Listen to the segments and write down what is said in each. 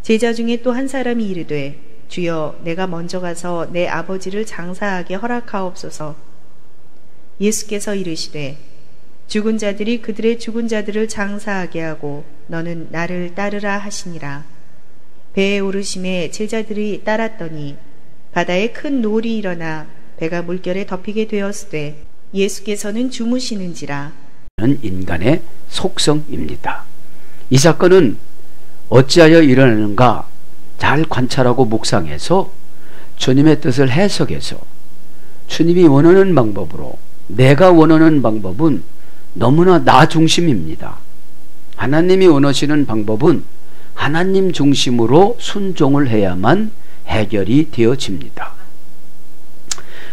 제자 중에 또 한 사람이 이르되 주여 내가 먼저 가서 내 아버지를 장사하게 허락하옵소서. 예수께서 이르시되 죽은 자들이 그들의 죽은 자들을 장사하게 하고 너는 나를 따르라 하시니라. 배에 오르심에 제자들이 따랐더니 바다에 큰 노을이 일어나 배가 물결에 덮이게 되었으되 예수께서는 주무시는지라. 인간의 속성입니다. 이 사건은 어찌하여 일어나는가 잘 관찰하고 묵상해서 주님의 뜻을 해석해서 주님이 원하는 방법으로, 내가 원하는 방법은 너무나 나 중심입니다. 하나님이 원하시는 방법은 하나님 중심으로 순종을 해야만 해결이 되어집니다.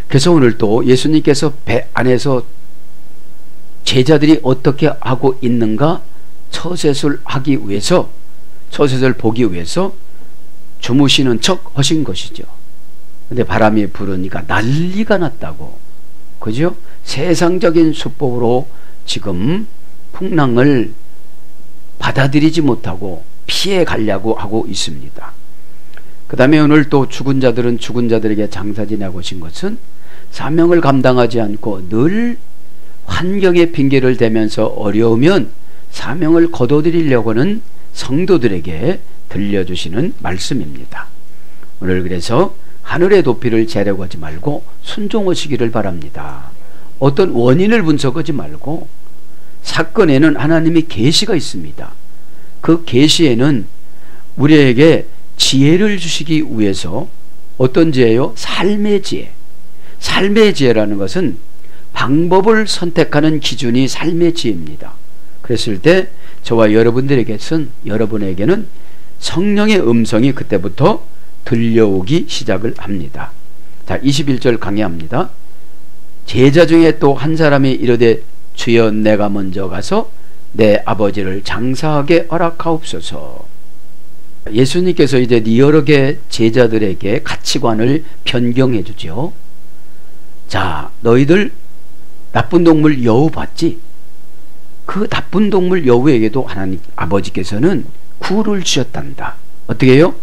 그래서 오늘 또 예수님께서 배 안에서 제자들이 어떻게 하고 있는가 처set을 하기 위해서, 처set을 보기 위해서 주무시는 척 하신 것이죠. 근데 바람이 부르니까 난리가 났다고. 그죠? 세상적인 수법으로 지금 풍랑을 받아들이지 못하고 피해 가려고 하고 있습니다. 그 다음에 오늘 또 죽은 자들은 죽은 자들에게 장사 지내고 오신 것은 사명을 감당하지 않고 늘 환경에 핑계를 대면서 어려우면 사명을 거둬들이려고 하는 성도들에게 들려주시는 말씀입니다. 오늘 그래서 하늘의 높이를 재려고 하지 말고 순종하시기를 바랍니다. 어떤 원인을 분석하지 말고 사건에는 하나님의 계시가 있습니다. 그 계시에는 우리에게 지혜를 주시기 위해서, 어떤 지혜요? 삶의 지혜. 삶의 지혜라는 것은 방법을 선택하는 기준이 삶의 지혜입니다. 그랬을 때 저와 여러분에게는 성령의 음성이 그때부터 들려오기 시작을 합니다. 자, 21절 강의합니다. 제자 중에 또 한 사람이 이르되 주여 내가 먼저 가서 내 아버지를 장사하게 허락하옵소서. 예수님께서 이제 여러 개 제자들에게 가치관을 변경해 주죠. 자, 너희들 나쁜 동물 여우 봤지? 그 나쁜 동물 여우에게도 하나님 아버지께서는 굴을 주셨단다. 어떻게 해요?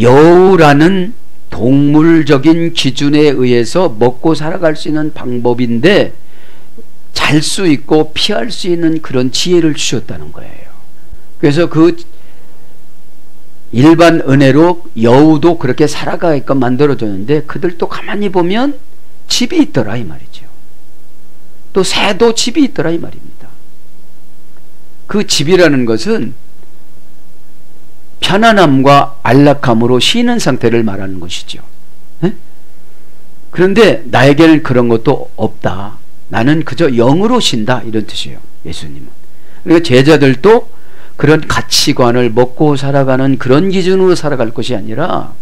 여우라는 동물적인 기준에 의해서 먹고 살아갈 수 있는 방법인데 잘 수 있고 피할 수 있는 그런 지혜를 주셨다는 거예요. 그래서 그 일반 은혜로 여우도 그렇게 살아가게끔 만들어줬는데 그들도 가만히 보면 집이 있더라 이 말이죠. 또 새도 집이 있더라 이 말입니다. 그 집이라는 것은 편안함과 안락함으로 쉬는 상태를 말하는 것이죠. 네? 그런데 나에게는 그런 것도 없다. 나는 그저 영으로 쉰다 이런 뜻이에요. 예수님은. 그러니까 제자들도 그런 가치관을 먹고 살아가는 그런 기준으로 살아갈 것이 아니라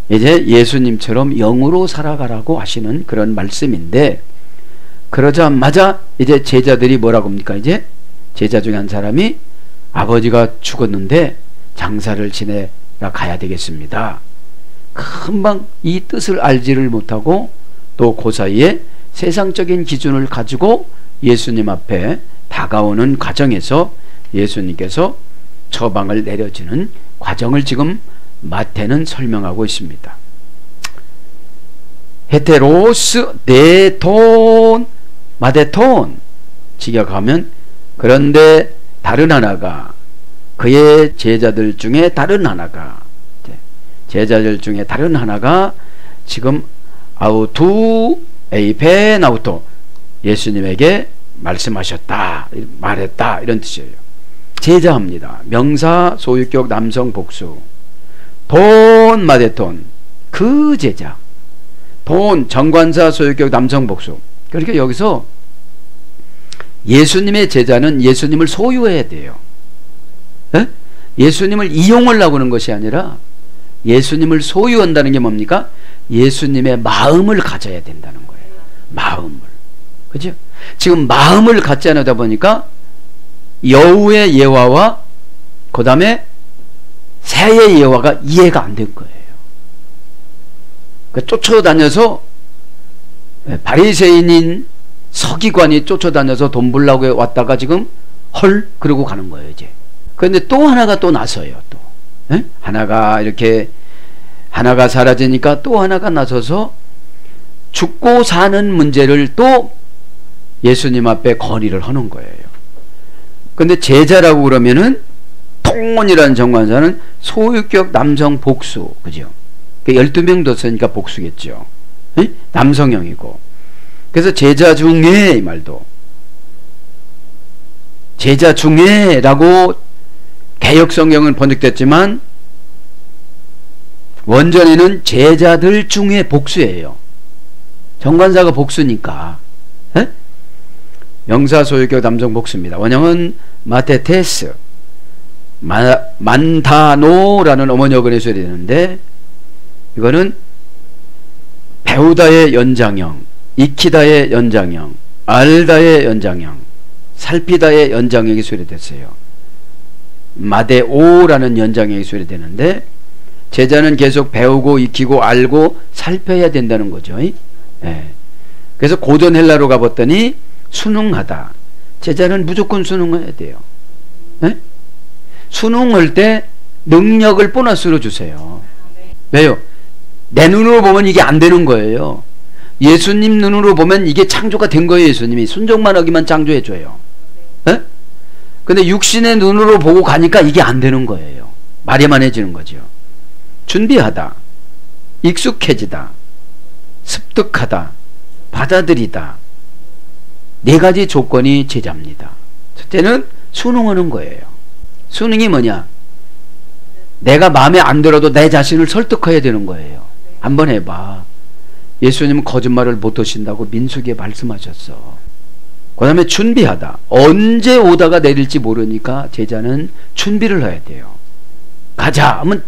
이제 예수님처럼 영으로 살아가라고 하시는 그런 말씀인데, 그러자마자 이제 제자들이 뭐라고 합니까? 이제 제자 중에 한 사람이 아버지가 죽었는데 장사를 지내러 가야 되겠습니다. 금방 이 뜻을 알지를 못하고 또 그 사이에 세상적인 기준을 가지고 예수님 앞에 다가오는 과정에서 예수님께서 처방을 내려주는 과정을 지금 마태는 설명하고 있습니다. 헤테로스 네톤 마데톤 직역하면 그런데 다른 하나가, 그의 제자들 중에 다른 하나가, 제자들 중에 다른 하나가 지금 아우투 에이페나우토 예수님에게 말씀하셨다, 말했다 이런 뜻이에요. 제자합니다. 명사 소유격 남성 복수. 돈 마데톤 그 제자. 돈 정관사 소유격 남성 복수. 그러니까 여기서 예수님의 제자는 예수님을 소유해야 돼요. 에? 예수님을 이용하려고 하는 것이 아니라 예수님을 소유한다는 게 뭡니까? 예수님의 마음을 가져야 된다는 거예요. 마음을. 그죠? 지금 마음을 갖지 않다 보니까 여우의 예화와 그 다음에 새의 예화가 이해가 안 된 거예요. 그러니까 쫓아다녀서 바리새인인 서기관이 쫓아다녀서 돈 벌라고 왔다가 지금 헐 그러고 가는 거예요. 이제 그런데 또 하나가 또 나서요. 또 에? 하나가 이렇게 하나가 사라지니까 또 하나가 나서서 죽고 사는 문제를 또 예수님 앞에 건의를 하는 거예요. 근데 제자라고 그러면은 통원이라는 정관사는 소유격 남성 복수, 그죠? 12명 뒀으니까 복수겠죠. 에? 남성형이고. 그래서 제자 중에 이 말도 제자 중에라고 개역 성경은 번역됐지만 원전에는 제자들 중에 복수예요. 정관사가 복수니까. 에? 명사 소유격 남성 복수입니다. 원형은 마테테스 만타노라는 어머니어근에 써야 되는데 이거는 배우다의 연장형, 익히다의 연장형, 알다의 연장형, 살피다의 연장형이 수료됐어요. 마데오라는 연장형이 수료되는데 제자는 계속 배우고 익히고 알고 살펴야 된다는 거죠. 예. 그래서 고전 헬라로 가봤더니 순응하다. 제자는 무조건 순응해야 돼요. 예? 순응할 때 능력을 보너스로 주세요. 왜요? 내 눈으로 보면 이게 안 되는 거예요. 예수님 눈으로 보면 이게 창조가 된 거예요. 예수님이 순종만 하기만 창조해 줘요. 예? 근데 육신의 눈으로 보고 가니까 이게 안 되는 거예요. 마려만해지는 거죠. 준비하다, 익숙해지다, 습득하다, 받아들이다. 4가지 조건이 제자입니다. 첫째는 순응하는 거예요. 순응이 뭐냐? 내가 마음에 안 들어도 내 자신을 설득해야 되는 거예요. 한번 해봐. 예수님은 거짓말을 못 하신다고 민수기에 말씀하셨어. 그 다음에 준비하다. 언제 오다가 내릴지 모르니까 제자는 준비를 해야 돼요. 가자 하면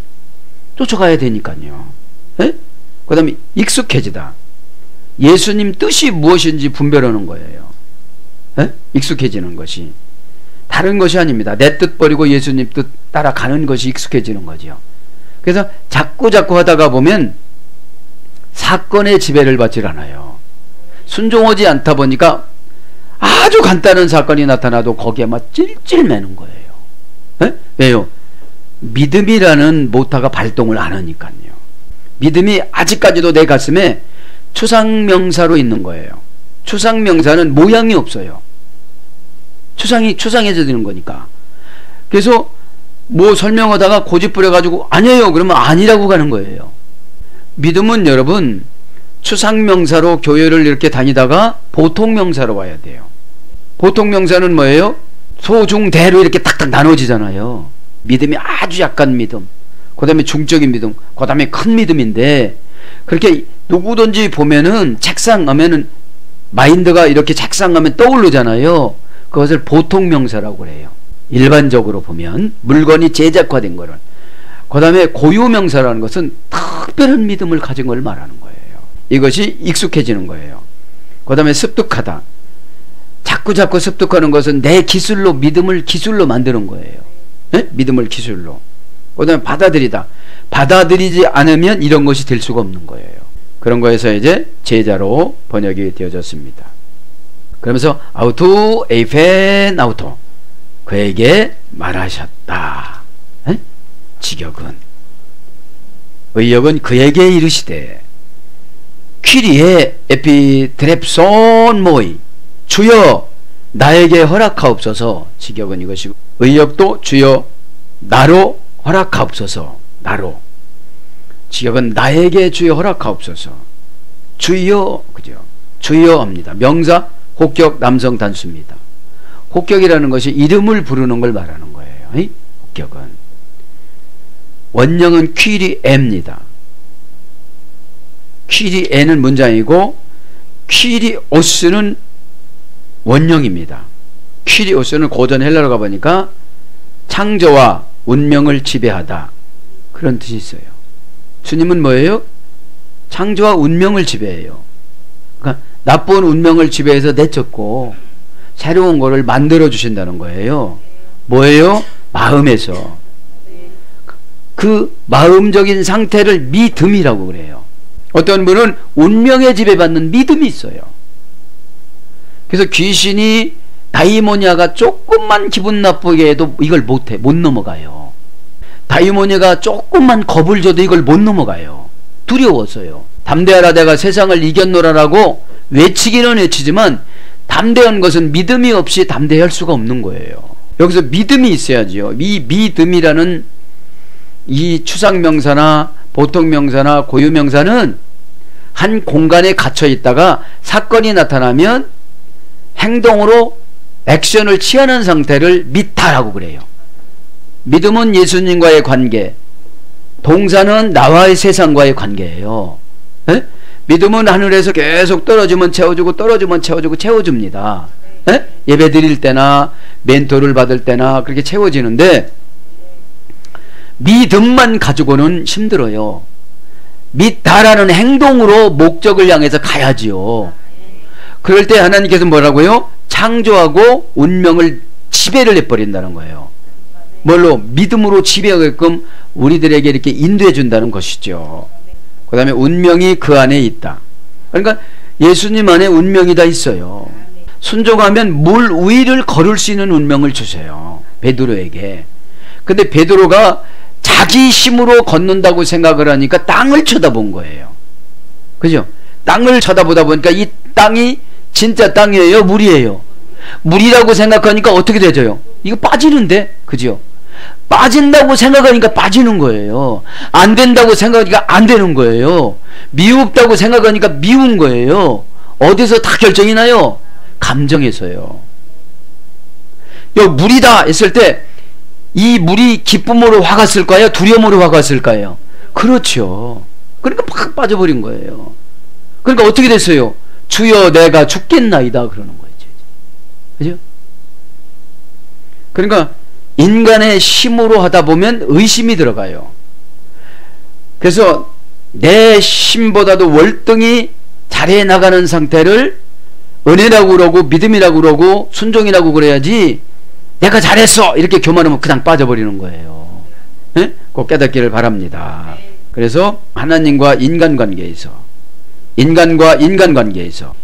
쫓아가야 되니까요. 그 다음에 익숙해지다. 예수님 뜻이 무엇인지 분별하는 거예요. 익숙해지는 것이. 다른 것이 아닙니다. 내 뜻 버리고 예수님 뜻 따라가는 것이 익숙해지는 거죠. 그래서 자꾸 하다가 보면 사건의 지배를 받질 않아요. 순종하지 않다 보니까 아주 간단한 사건이 나타나도 거기에 막 찔찔 매는 거예요. 왜요? 믿음이라는 모터가 발동을 안 하니까요. 믿음이 아직까지도 내 가슴에 추상명사로 있는 거예요. 추상명사는 모양이 없어요. 추상해져 되는 거니까. 그래서 뭐 설명하다가 고집 부려가지고 아니에요 그러면 아니라고 가는 거예요. 믿음은 여러분 추상명사로 교회를 이렇게 다니다가 보통명사로 와야 돼요. 보통명사는 뭐예요? 소중대로 이렇게 탁탁 나눠지잖아요. 믿음이 아주 약간 믿음, 그 다음에 중적인 믿음, 그 다음에 큰 믿음인데 그렇게 누구든지 보면은 책상하면은 마인드가 이렇게 책상하면 떠오르잖아요. 그것을 보통명사라고 그래요. 일반적으로 보면 물건이 제작화된 거를. 그 다음에 고유명사라는 것은 특별한 믿음을 가진 걸 말하는 거예요. 이것이 익숙해지는 거예요. 그 다음에 습득하다. 자꾸 습득하는 것은 내 기술로 믿음을 기술로 만드는 거예요. 네? 믿음을 기술로. 그 다음에 받아들이다. 받아들이지 않으면 이런 것이 될 수가 없는 거예요. 그런 거에서 이제 제자로 번역이 되어졌습니다. 그러면서 아우토 에이펜 아우토 그에게 말하셨다. 에? 직역은 의역은 그에게 이르시되 퀴리에 에피드랩손 모이 주여 나에게 허락하옵소서. 직역은 이것이고 의역도 주여 나로 허락하옵소서. 나로. 직역은 나에게 주여 허락하옵소서. 주여, 그죠? 주여 합니다. 명사 혹격 남성 단수입니다. 혹격이라는 것이 이름을 부르는 걸 말하는 거예요. 혹격은 원형은 퀴리에입니다. 퀴리에는 문장이고 퀴리오스는 원형입니다. 퀴리오스는 고전 헬라로 가보니까 창조와 운명을 지배하다 그런 뜻이 있어요. 주님은 뭐예요? 창조와 운명을 지배해요. 그러니까 나쁜 운명을 지배해서 내쫓고 새로운 거를 만들어 주신다는 거예요. 뭐예요? 마음에서. 그 마음적인 상태를 믿음이라고 그래요. 어떤 분은 운명에 지배받는 믿음이 있어요. 그래서 귀신이 다이모니아가 조금만 기분 나쁘게 해도 이걸 못 넘어가요. 다이모니아가 조금만 겁을 줘도 이걸 못 넘어가요. 두려워서요. 담대하라 내가 세상을 이겼노라라고 외치기는 외치지만 담대한 것은 믿음이 없이 담대할 수가 없는 거예요. 여기서 믿음이 있어야지요. 이 믿음이라는 이 추상명사나 보통명사나 고유명사는 한 공간에 갇혀 있다가 사건이 나타나면 행동으로 액션을 취하는 상태를 믿다라고 그래요. 믿음은 예수님과의 관계, 동사는 나와의 세상과의 관계예요. 에? 믿음은 하늘에서 계속 떨어지면 채워주고 떨어지면 채워주고 채워줍니다. 에? 예배 드릴 때나 멘토를 받을 때나 그렇게 채워지는데 믿음만 가지고는 힘들어요. 믿다라는 행동으로 목적을 향해서 가야지요. 그럴 때 하나님께서 뭐라고요? 창조하고 운명을 지배를 해버린다는 거예요. 뭘로? 믿음으로 지배하게끔 우리들에게 이렇게 인도해 준다는 것이죠. 그 다음에 운명이 그 안에 있다. 그러니까 예수님 안에 운명이 다 있어요. 순종하면 물 위를 걸을 수 있는 운명을 주세요. 베드로에게. 근데 베드로가 자기 힘으로 걷는다고 생각을 하니까 땅을 쳐다본 거예요. 그죠? 땅을 쳐다보다 보니까 이 땅이 진짜 땅이에요? 물이에요? 물이라고 생각하니까 어떻게 되죠? 이거 빠지는데? 그죠? 빠진다고 생각하니까 빠지는 거예요. 안 된다고 생각하니까 안 되는 거예요. 미흡다고 생각하니까 미운 거예요. 어디서 다 결정이 나요? 감정에서요. 물이다 했을 때 이 물이 기쁨으로 화갔을까요? 두려움으로 화갔을까요? 그렇죠. 그러니까 팍 빠져버린 거예요. 그러니까 어떻게 됐어요? 주여 내가 죽겠나이다 그러는 거예요. 그죠? 그러니까 인간의 힘으로 하다 보면 의심이 들어가요. 그래서 내 힘보다도 월등히 잘해 나가는 상태를 은혜라고 그러고 믿음이라고 그러고 순종이라고 그래야지 내가 잘했어 이렇게 교만하면 그냥 빠져버리는 거예요. 네? 꼭 깨닫기를 바랍니다. 그래서 하나님과 인간관계에서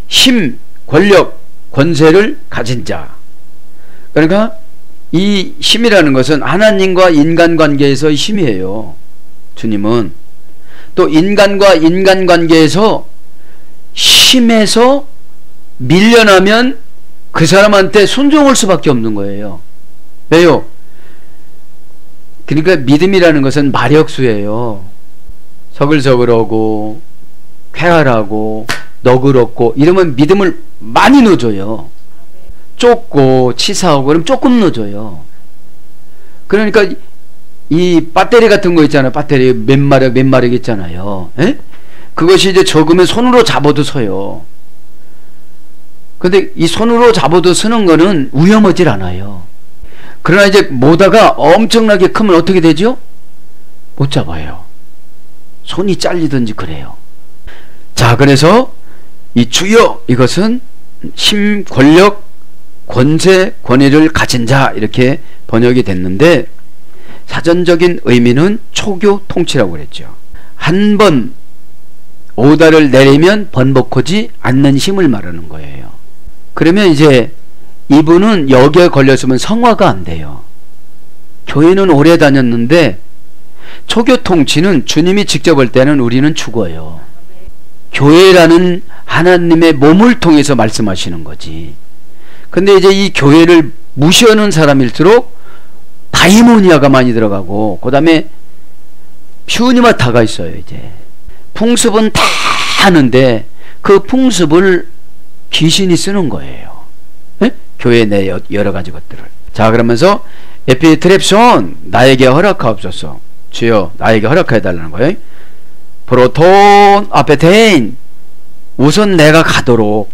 힘, 권력, 권세를 가진 자, 그러니까 이 힘이라는 것은 하나님과 인간관계에서의 힘이에요. 주님은 또 인간과 인간관계에서 힘에서 밀려나면 그 사람한테 순종할 수밖에 없는 거예요. 왜요? 그러니까 믿음이라는 것은 마력수예요. 서글서글하고 쾌활하고 너그럽고 이러면 믿음을 많이 넣어줘요. 좁고 치사하고 그러면 조금 넣어줘요. 그러니까 이 배터리 같은 거 있잖아요. 배터리 몇 마력 있잖아요. 에? 그것이 이제 적으면 손으로 잡아도 서요. 근데 이 손으로 잡아도 서는 거는 위험하질 않아요. 그러나 이제 모다가 엄청나게 크면 어떻게 되죠? 못 잡아요. 손이 잘리든지 그래요. 자, 그래서 이 주여 이것은 힘, 권력, 권세, 권위를 가진 자 이렇게 번역이 됐는데 사전적인 의미는 초교 통치라고 그랬죠. 한 번 오다를 내리면 번복하지 않는 힘을 말하는 거예요. 그러면 이제 이분은 여기에 걸렸으면 성화가 안 돼요. 교회는 오래 다녔는데 초교 통치는 주님이 직접 할 때는 우리는 죽어요. 교회라는 하나님의 몸을 통해서 말씀하시는 거지. 근데 이제 이 교회를 무시하는 사람일수록 다이모니아가 많이 들어가고 그 다음에 퓨니마타가 있어요. 이제 풍습은 다 하는데 그 풍습을 귀신이 쓰는 거예요. 네? 교회 내 여러 가지 것들을. 자, 그러면서 에피트랩손 나에게 허락하옵소서. 주여 나에게 허락해 달라는 거예요. 프로톤 아페테인 우선 내가 가도록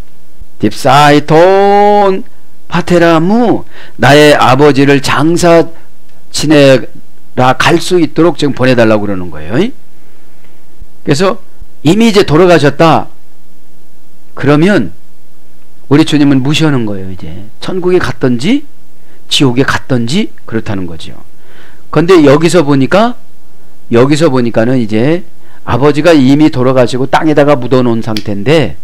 딥사이톤 파테라무 나의 아버지를 장사 지내라 갈 수 있도록 지금 보내달라고 그러는 거예요. 그래서 이미 이제 돌아가셨다 그러면 우리 주님은 무시하는 거예요. 이제 천국에 갔던지 지옥에 갔던지 그렇다는 거죠. 근데 여기서 보니까는 이제 아버지가 이미 돌아가시고 땅에다가 묻어놓은 상태인데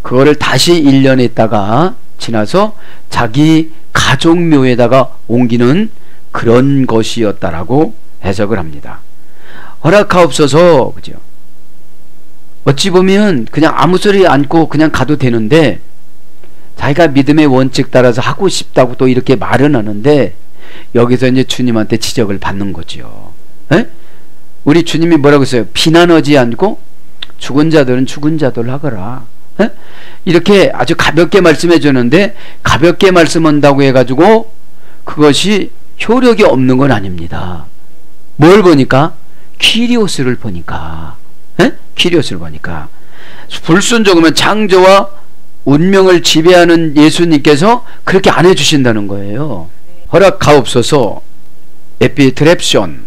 그거를 다시 1년 있다가 지나서 자기 가족묘에다가 옮기는 그런 것이었다라고 해석을 합니다. 허락하옵소서, 그죠? 어찌 보면 그냥 아무 소리 않고 그냥 가도 되는데 자기가 믿음의 원칙 따라서 하고 싶다고 또 이렇게 말은 하는데 여기서 이제 주님한테 지적을 받는 거죠. 에? 우리 주님이 뭐라고 했어요? 비난하지 않고 죽은 자들은 죽은 자들 하거라. 에? 이렇게 아주 가볍게 말씀해 주는데 가볍게 말씀한다고 해가지고 그것이 효력이 없는 건 아닙니다. 뭘 보니까? 키리오스를 보니까. 에? 키리오스를 보니까. 불순종하면 창조와 운명을 지배하는 예수님께서 그렇게 안 해주신다는 거예요. 허락하옵소서, 에피트랩션,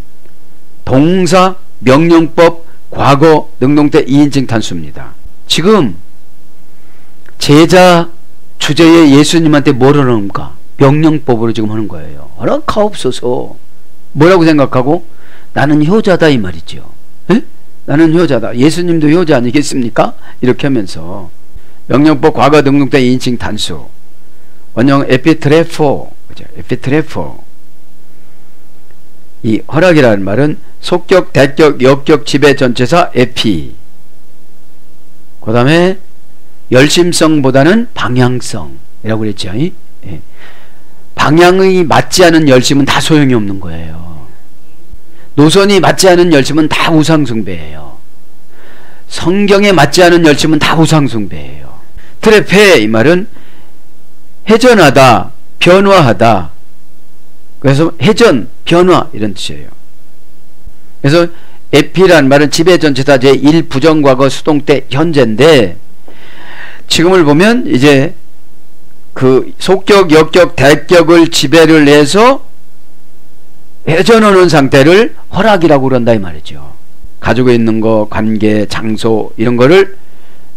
동사, 명령법, 과거, 능동태 2인칭 단수입니다. 지금 제자 주제에 예수님한테 뭘 하는가? 명령법으로 지금 하는 거예요. 허락하옵소서. 뭐라고 생각하고? 나는 효자다 이 말이죠. 에? 나는 효자다. 예수님도 효자 아니겠습니까? 이렇게 하면서 명령법 과거 능동태 2인칭 단수, 원형 에피트레포, 그죠? 에피트레포. 이 허락이라는 말은 속격, 대격, 역격, 지배 전체사 에피. 그 다음에 열심성보다는 방향성이라고 그랬죠. 예. 방향이 맞지 않은 열심은 다 소용이 없는 거예요. 노선이 맞지 않은 열심은 다 우상숭배예요. 성경에 맞지 않은 열심은 다 우상숭배예요. 트레페 이 말은 회전하다, 변화하다. 그래서 회전, 변화 이런 뜻이에요. 그래서 에피란 말은 지배전체사 제1 부정과거 수동태 현재인데 지금을 보면 이제 그 속격, 역격, 대격을 지배를 해서 회전하는 상태를 허락이라고 그런다 이 말이죠. 가지고 있는 거, 관계, 장소 이런 거를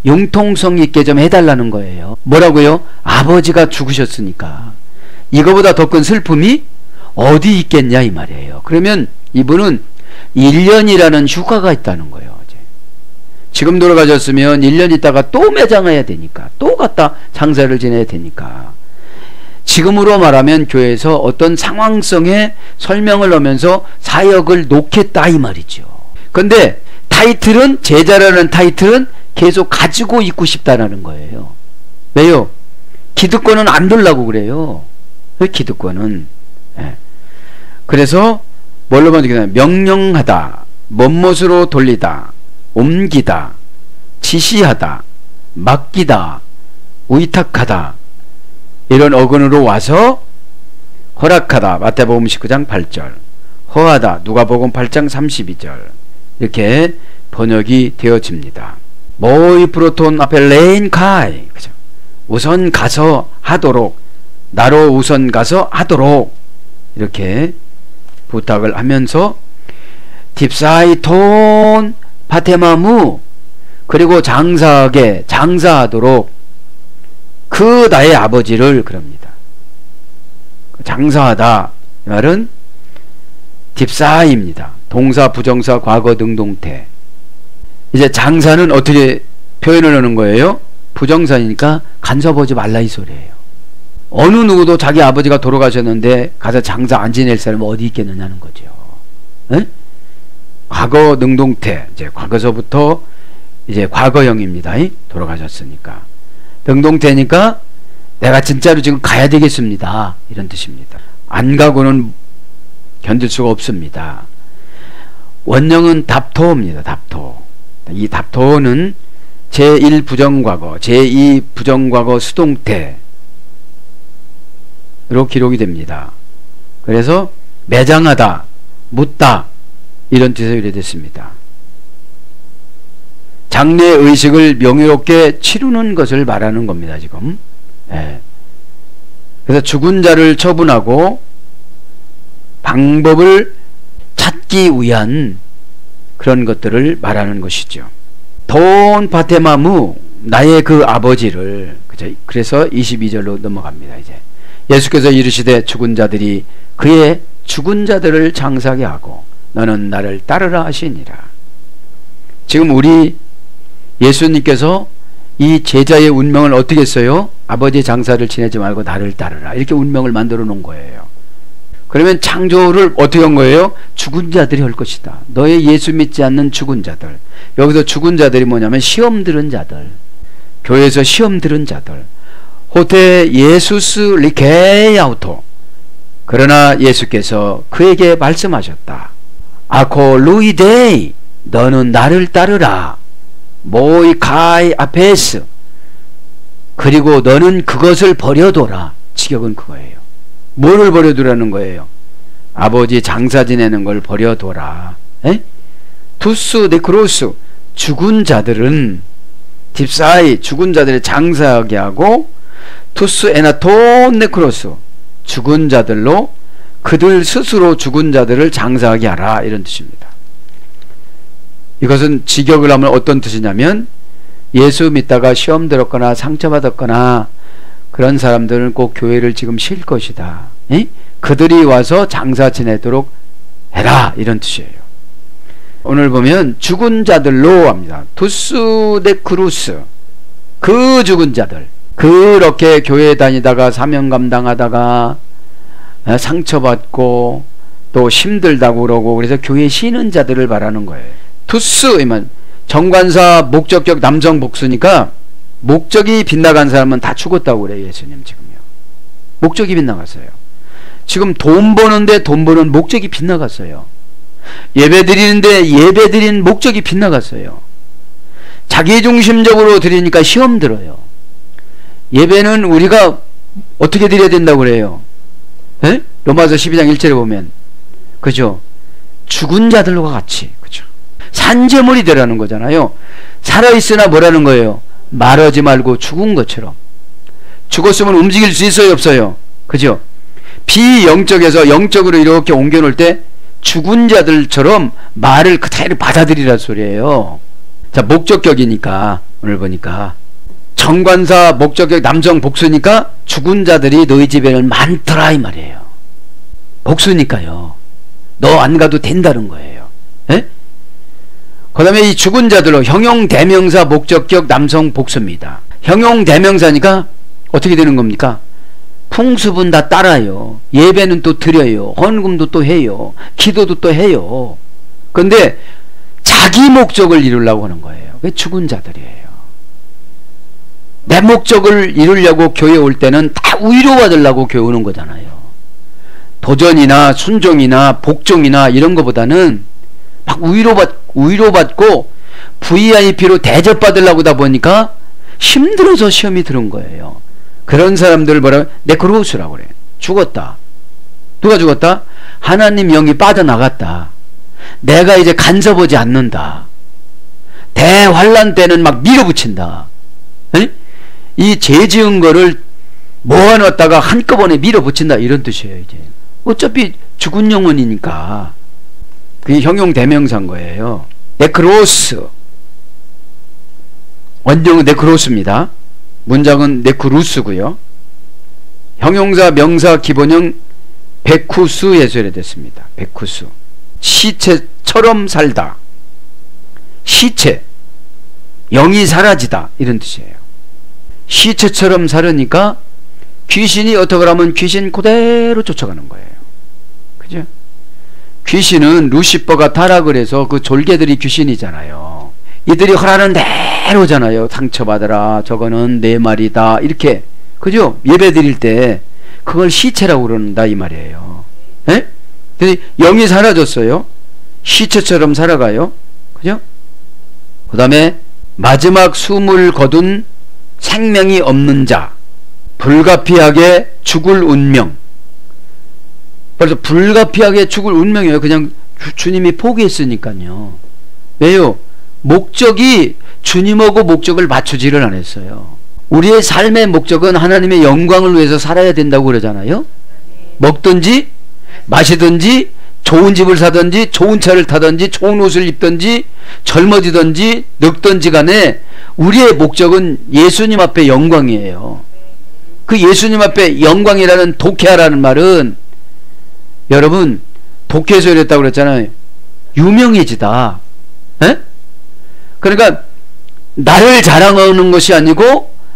융통성 있게 좀 해달라는 거예요. 뭐라고요? 아버지가 죽으셨으니까 이거보다 더 큰 슬픔이 어디 있겠냐 이 말이에요. 그러면 이분은 1년이라는 휴가가 있다는 거예요. 지금 돌아가셨으면 1년 있다가 또 매장해야 되니까 또 갔다 장사를 지내야 되니까 지금으로 말하면 교회에서 어떤 상황성에 설명을 하면서 사역을 놓겠다 이 말이죠. 근데 타이틀은, 제자라는 타이틀은 계속 가지고 있고 싶다라는 거예요. 왜요? 기득권은 안 둘라고 그래요. 왜 기득권은? 예. 그래서 뭘로 만들겠냐? 명령하다, 멋못으로 돌리다, 옮기다, 지시하다, 맡기다, 위탁하다 이런 어근으로 와서 허락하다 마태복음 19장 8절, 허하다 누가복음 8장 32절 이렇게 번역이 되어집니다. 모이 프로톤 앞에 레인 카이, 그죠? 우선 가서 하도록, 나로 우선 가서 하도록 이렇게 부탁을 하면서 딥사이톤 파테마무, 그리고 장사하도록 그 나의 아버지를 그럽니다. 장사하다 이 말은 딥사입니다. 동사, 부정사, 과거, 능동태. 이제 장사는 어떻게 표현을 하는 거예요? 부정사니까 간섭하지 말라 이 소리예요. 어느 누구도 자기 아버지가 돌아가셨는데 가서 장사 안 지낼 사람은 어디 있겠느냐는 거죠. 에? 과거 능동태, 이제 과거서부터 이제 과거형입니다. 돌아가셨으니까. 능동태니까 내가 진짜로 지금 가야 되겠습니다. 이런 뜻입니다. 안 가고는 견딜 수가 없습니다. 원형은 답토입니다. 답토. 이 답토는 제1 부정과거, 제2 부정과거 수동태로 기록이 됩니다. 그래서 매장하다, 묻다 이런 뜻으로 이래됐습니다. 장례의식을 명예롭게 치르는 것을 말하는 겁니다. 지금. 예. 그래서 죽은 자를 처분하고 방법을 찾기 위한 그런 것들을 말하는 것이죠. 돈 파테마무, 나의 그 아버지를, 그죠? 그래서 22절로 넘어갑니다. 이제 예수께서 이르시되 죽은 자들이 그의 죽은 자들을 장사하게 하고 너는 나를 따르라 하시니라. 지금 우리 예수님께서 이 제자의 운명을 어떻게 했어요? 아버지 장사를 지내지 말고 나를 따르라. 이렇게 운명을 만들어 놓은 거예요. 그러면 창조를 어떻게 한 거예요? 죽은 자들이 할 것이다. 너의 예수 믿지 않는 죽은 자들. 여기서 죽은 자들이 뭐냐면 시험 들은 자들. 교회에서 시험 들은 자들. 호테 예수스 리케야우토. 그러나 예수께서 그에게 말씀하셨다. 아코 루이데이. 너는 나를 따르라. 모이 카이 아페스. 그리고 너는 그것을 버려둬라. 직역은 그거예요. 뭐를 버려두라는 거예요? 아버지 장사 지내는 걸 버려둬라. 에? 투스 네크로스. 죽은 자들은 딥사이 죽은 자들을 장사하게 하고 투스 에나톤 네크로스. 죽은 자들로 그들 스스로 죽은 자들을 장사하게 하라. 이런 뜻입니다. 이것은 직역을 하면 어떤 뜻이냐면 예수 믿다가 시험 들었거나 상처받았거나 그런 사람들은 꼭 교회를 지금 쉴 것이다. 에? 그들이 와서 장사 지내도록 해라. 이런 뜻이에요. 오늘 보면 죽은 자들로 합니다. 투스 데 크루스. 그 죽은 자들. 그렇게 교회 다니다가 사명 감당하다가 상처받고 또 힘들다고 그러고 그래서 교회 쉬는 자들을 말하는 거예요. 투스이면 정관사 목적격 남성 복수니까 목적이 빗나간 사람은 다 죽었다고 그래요. 예수님 지금요. 목적이 빗나갔어요. 지금 돈 버는데 돈 버는 목적이 빗나갔어요. 예배 드리는데 예배 드린 목적이 빗나갔어요. 자기중심적으로 드리니까 시험 들어요. 예배는 우리가 어떻게 드려야 된다고 그래요? 에? 로마서 12장 1절에 보면 그죠? 죽은 자들과 같이 그죠? 산재물이 되라는 거잖아요. 살아있으나 뭐라는 거예요? 말하지 말고 죽은 것처럼. 죽었으면 움직일 수 있어요 없어요? 그죠? 비영적에서 영적으로 이렇게 옮겨놓을 때 죽은 자들처럼 말을 그대로 받아들이란 소리예요. 자, 목적격이니까 오늘 보니까 정관사 목적격 남성 복수니까 죽은 자들이 너희 집에는 많더라 이 말이에요. 복수니까요. 너 안 가도 된다는 거예요. 에? 그 다음에 이 죽은 자들로 형용대명사 목적격 남성 복수입니다. 형용대명사니까 어떻게 되는 겁니까? 풍습은 다 따라요. 예배는 또 드려요. 헌금도 또 해요. 기도도 또 해요. 그런데 자기 목적을 이루려고 하는 거예요. 그게 죽은 자들이에요. 내 목적을 이루려고 교회 올 때는 다 위로받으려고 교회 오는 거잖아요. 도전이나 순종이나 복종이나 이런 거보다는 막 위로받고 VIP로 대접받으려고 하다 보니까 힘들어서 시험이 들은 거예요. 그런 사람들을 뭐라고? 네크로스라고 그래. 죽었다. 누가 죽었다? 하나님 영이 빠져나갔다. 내가 이제 간섭하지 않는다. 대환란 때는 막 밀어붙인다. 에? 이 죄 지은 거를 모아놨다가 한꺼번에 밀어붙인다. 이런 뜻이에요. 이제 어차피 죽은 영혼이니까. 그게 형용대명사인 거예요. 네크로스. 원형은 네크로스입니다. 문장은 네크루스고요. 형용사 명사 기본형 베쿠스 예술에 됐습니다. 베쿠스. 시체처럼 살다. 시체. 영이 사라지다. 이런 뜻이에요. 시체처럼 살으니까 귀신이 어떻게 하면 귀신 그대로 쫓아가는 거예요. 그죠? 귀신은 루시퍼가 타락을 해서 그 졸개들이 귀신이잖아요. 이들이 허라는 대로잖아요. 상처받아라. 저거는 내 말이다. 이렇게. 그죠? 예배 드릴 때 그걸 시체라고 그런다 이 말이에요. 예? 근데 영이 사라졌어요. 시체처럼 살아가요. 그죠? 그 다음에 마지막 숨을 거둔 생명이 없는 자. 불가피하게 죽을 운명. 그래서 불가피하게 죽을 운명이에요. 그냥 주님이 포기했으니까요. 왜요? 목적이 주님하고 목적을 맞추지를 않았어요. 우리의 삶의 목적은 하나님의 영광을 위해서 살아야 된다고 그러잖아요. 먹든지 마시든지 좋은 집을 사든지 좋은 차를 타든지 좋은 옷을 입든지 젊어지든지 늙든지 간에 우리의 목적은 예수님 앞에 영광이에요. 그 예수님 앞에 영광이라는 독해하라는 말은 여러분 독해에서 이랬다고 그랬잖아요. 유명해지다. 에? 그러니까 나를 자랑하는 것이 아니고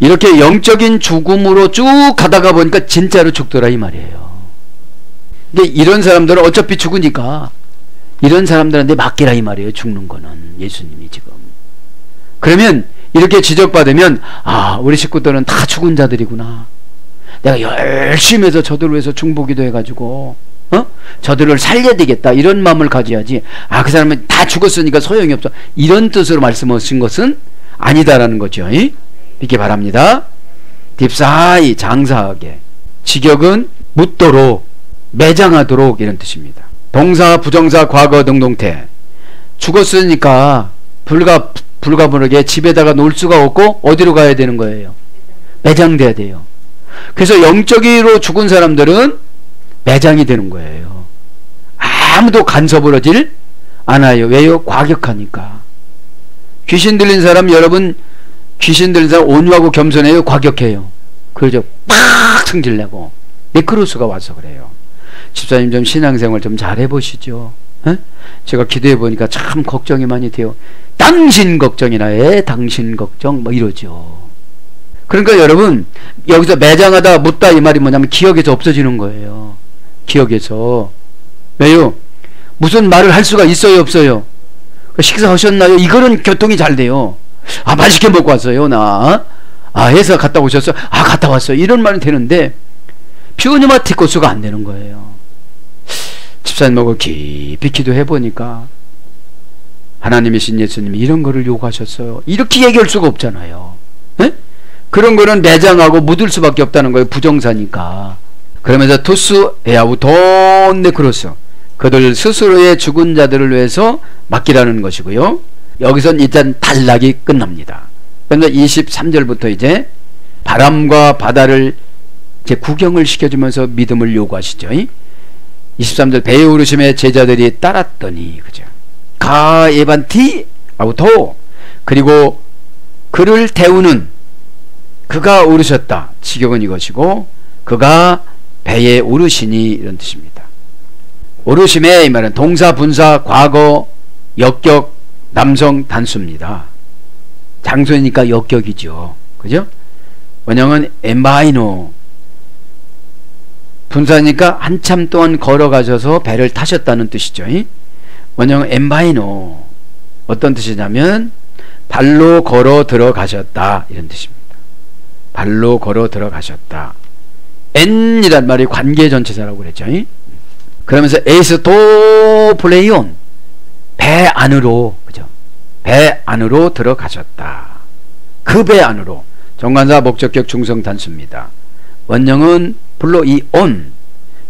이렇게 영적인 죽음으로 쭉 가다가 보니까 진짜로 죽더라 이 말이에요. 근데 이런 사람들은 어차피 죽으니까 이런 사람들한테 맡기라 이 말이에요. 죽는 거는 예수님이 지금. 그러면 이렇게 지적받으면 우리 식구들은 다 죽은 자들이구나. 내가 열심히 해서 저들을 위해서 중보기도 해가지고 저들을 살려야 되겠다 이런 마음을 가져야지. 그 사람은 다 죽었으니까 소용이 없어 이런 뜻으로 말씀하신 것은 아니다라는 거죠. 믿기 바랍니다. 딥사이 장사하게, 직역은 묻도록, 매장하도록 이런 뜻입니다. 동사, 부정사, 과거, 능동태. 죽었으니까 불가분하게 집에다가 놀 수가 없고 어디로 가야 되는 거예요? 매장돼야 돼요. 그래서 영적으로 죽은 사람들은 매장이 되는 거예요. 아무도 간섭을 하질 않아요. 왜요? 과격하니까. 귀신 들린 사람, 여러분 귀신 들린 사람 온유하고 겸손해요? 과격해요? 그러죠. 팍 승질내고. 네크로스가 와서 그래요. 집사님 좀 신앙생활 좀 잘 해보시죠. 제가 기도해 보니까 참 걱정이 많이 돼요. 당신 걱정이나 당신 걱정 뭐 이러죠. 그러니까 여러분 여기서 매장하다 묻다 이 말이 뭐냐면 기억에서 없어지는 거예요. 기억에서. 왜요? 무슨 말을 할 수가 있어요 없어요? 식사하셨나요? 이거는 교통이 잘 돼요. 맛있게 먹고 왔어요 나. 회사 갔다 오셨어요? 갔다 왔어요. 이런 말은 되는데 퓨니마티코스가 안 되는 거예요. 집사님하고 깊이 기도해 보니까 하나님이신 예수님이 이런 거를 요구하셨어요. 이렇게 얘기할 수가 없잖아요. 그런 거는 매장하고 묻을 수밖에 없다는 거예요. 부정사니까. 그러면서 투스 에아우톤 네크로스, 그들 스스로의 죽은 자들을 위해서 맡기라는 것이고요. 여기선 일단 단락이 끝납니다. 그런데 23절부터 이제 바람과 바다를 이제 구경을 시켜주면서 믿음을 요구하시죠. 23절 배에 오르심에 제자들이 따랐더니, 그죠? 가 에반티 아우토, 그리고 그를 태우는 그가 오르셨다. 직역은 이것이고 그가 배에 오르시니 이런 뜻입니다. 오르심에 이 말은 동사, 분사, 과거, 역격, 남성 단수입니다. 장소니까 역격이죠. 그죠? 원형은 엠바이노, 분사니까 한참 동안 걸어가셔서 배를 타셨다는 뜻이죠. 원형은 엠바이노, 어떤 뜻이냐면 발로 걸어 들어가셨다 이런 뜻입니다. 발로 걸어 들어가셨다. 엔이란 말이 관계 전치사라고 그랬죠. 그러면서 에이스토 플레이온, 배 안으로, 그죠? 배 안으로 들어가셨다. 그 배 안으로. 정관사 목적격 중성 단수입니다. 원형은 플로이온,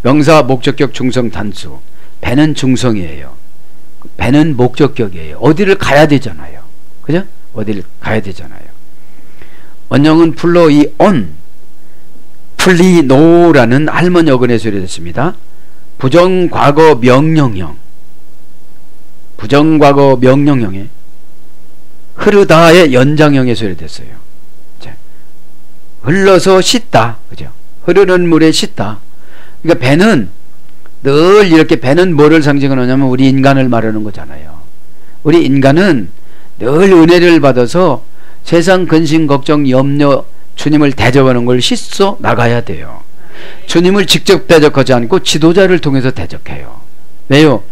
명사 목적격 중성 단수. 배는 중성이에요. 배는 목적격이에요. 어디를 가야 되잖아요. 그죠? 어디를 가야 되잖아요. 원형은 플로이온, 플리노라는 할머니 어근에 소리됐습니다. 부정과거 명령형, 부정과거 명령형에 흐르다의 연장형에 소리됐어요. 흘러서 씻다, 그죠? 흐르는 물에 씻다. 그러니까 배는 늘 이렇게, 배는 뭐를 상징하냐면 우리 인간을 말하는 거잖아요. 우리 인간은 늘 은혜를 받아서 세상 근심 걱정 염려 주님을 대적하는 걸 씻어 나가야 돼요. 주님을 직접 대적하지 않고 지도자를 통해서 대적해요. 왜요?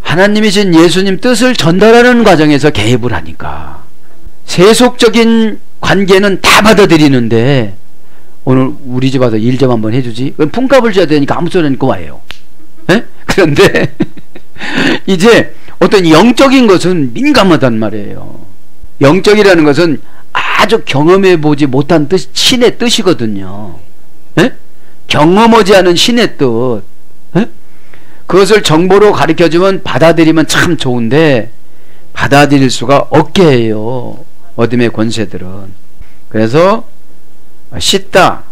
하나님이신 예수님 뜻을 전달하는 과정에서 개입을 하니까. 세속적인 관계는 다 받아들이는데 오늘 우리 집 와서 일 좀 한번 해주지? 그럼 품값을 줘야 되니까 아무 소리 않고 와요. 그런데 이제 어떤 영적인 것은 민감하단 말이에요. 영적이라는 것은 아주 경험해 보지 못한 뜻, 신의 뜻이거든요. 경험하지 않은 신의 뜻. 그것을 정보로 가르쳐주면 받아들이면 참 좋은데 받아들일 수가 없게 해요. 어둠의 권세들은. 그래서 씻다,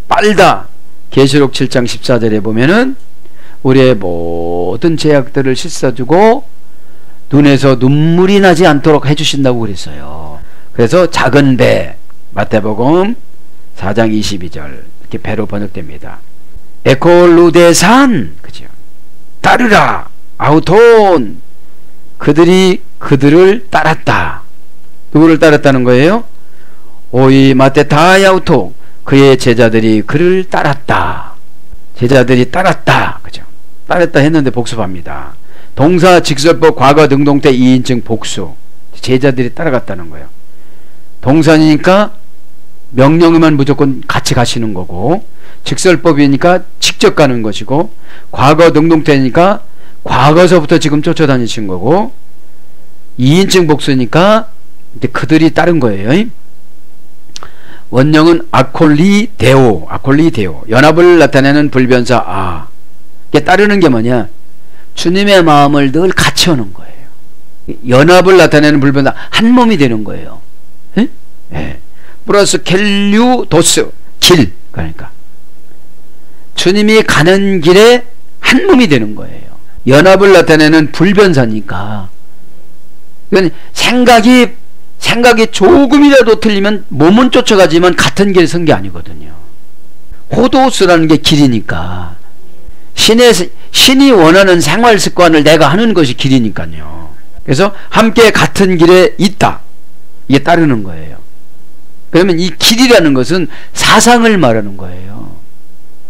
빨다, 계시록 7장 14절에 보면은 우리의 모든 죄악들을 씻어주고 눈에서 눈물이 나지 않도록 해주신다고 그랬어요. 그래서 작은 배, 마태복음 4장 22절 이렇게 배로 번역됩니다. 에콜루데산, 그죠? 따르라, 아우톤, 그들이 그들을 따랐다. 누구를 따랐다는 거예요? 오이 마테타야우토 그의 제자들이 그를 따랐다. 제자들이 따랐다. 그죠? 따랐다 했는데 복습합니다. 동사 직설법 과거 능동태 2인칭 복수. 제자들이 따라갔다는 거예요. 동사니까 명령이면 무조건 같이 가시는 거고, 직설법이니까 직접 가는 것이고, 과거 능동태니까 과거서부터 지금 쫓아다니신 거고, 2인칭 복수니까 이제 그들이 따른 거예요. 원형은 아콜리데오, 아콜리데오. 연합을 나타내는 불변사 아. 이게 따르는 게 뭐냐? 주님의 마음을 늘 같이 하는 거예요. 연합을 나타내는 불변사 한 몸이 되는 거예요. 예? 예. 플러스 켈류도스, 길. 그러니까 주님이 가는 길에 한 몸이 되는 거예요. 연합을 나타내는 불변사니까. 그러니까 생각이 조금이라도 틀리면 몸은 쫓아가지만 같은 길을 선 게 아니거든요. 호도스라는 게 길이니까. 신이 원하는 생활 습관을 내가 하는 것이 길이니까요. 그래서 함께 같은 길에 있다. 이게 따르는 거예요. 그러면 이 길이라는 것은 사상을 말하는 거예요.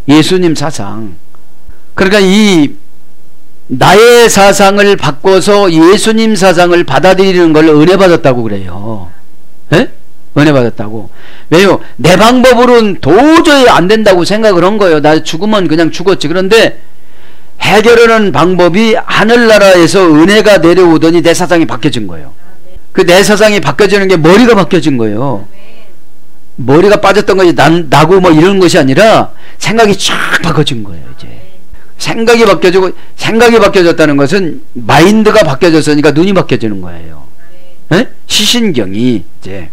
예수님 사상. 그러니까 이 나의 사상을 바꿔서 예수님 사상을 받아들이는 걸 은혜 받았다고 그래요. 에? 은혜 받았다고. 왜요? 내 방법으로는 도저히 안 된다고 생각을 한 거예요. 나 죽으면 그냥 죽었지. 그런데 해결하는 방법이 하늘나라에서 은혜가 내려오더니 내 사상이 바뀌어진 거예요. 그 내 사상이 바뀌어지는 게 머리가 바뀌어진 거예요. 머리가 빠졌던 것이 나고 뭐 이런 것이 아니라 생각이 쫙 바뀌어진 거예요. 이제 생각이 바뀌어졌다는 것은 마인드가 바뀌어졌으니까 눈이 바뀌어지는 거예요. 에? 시신경이 이제.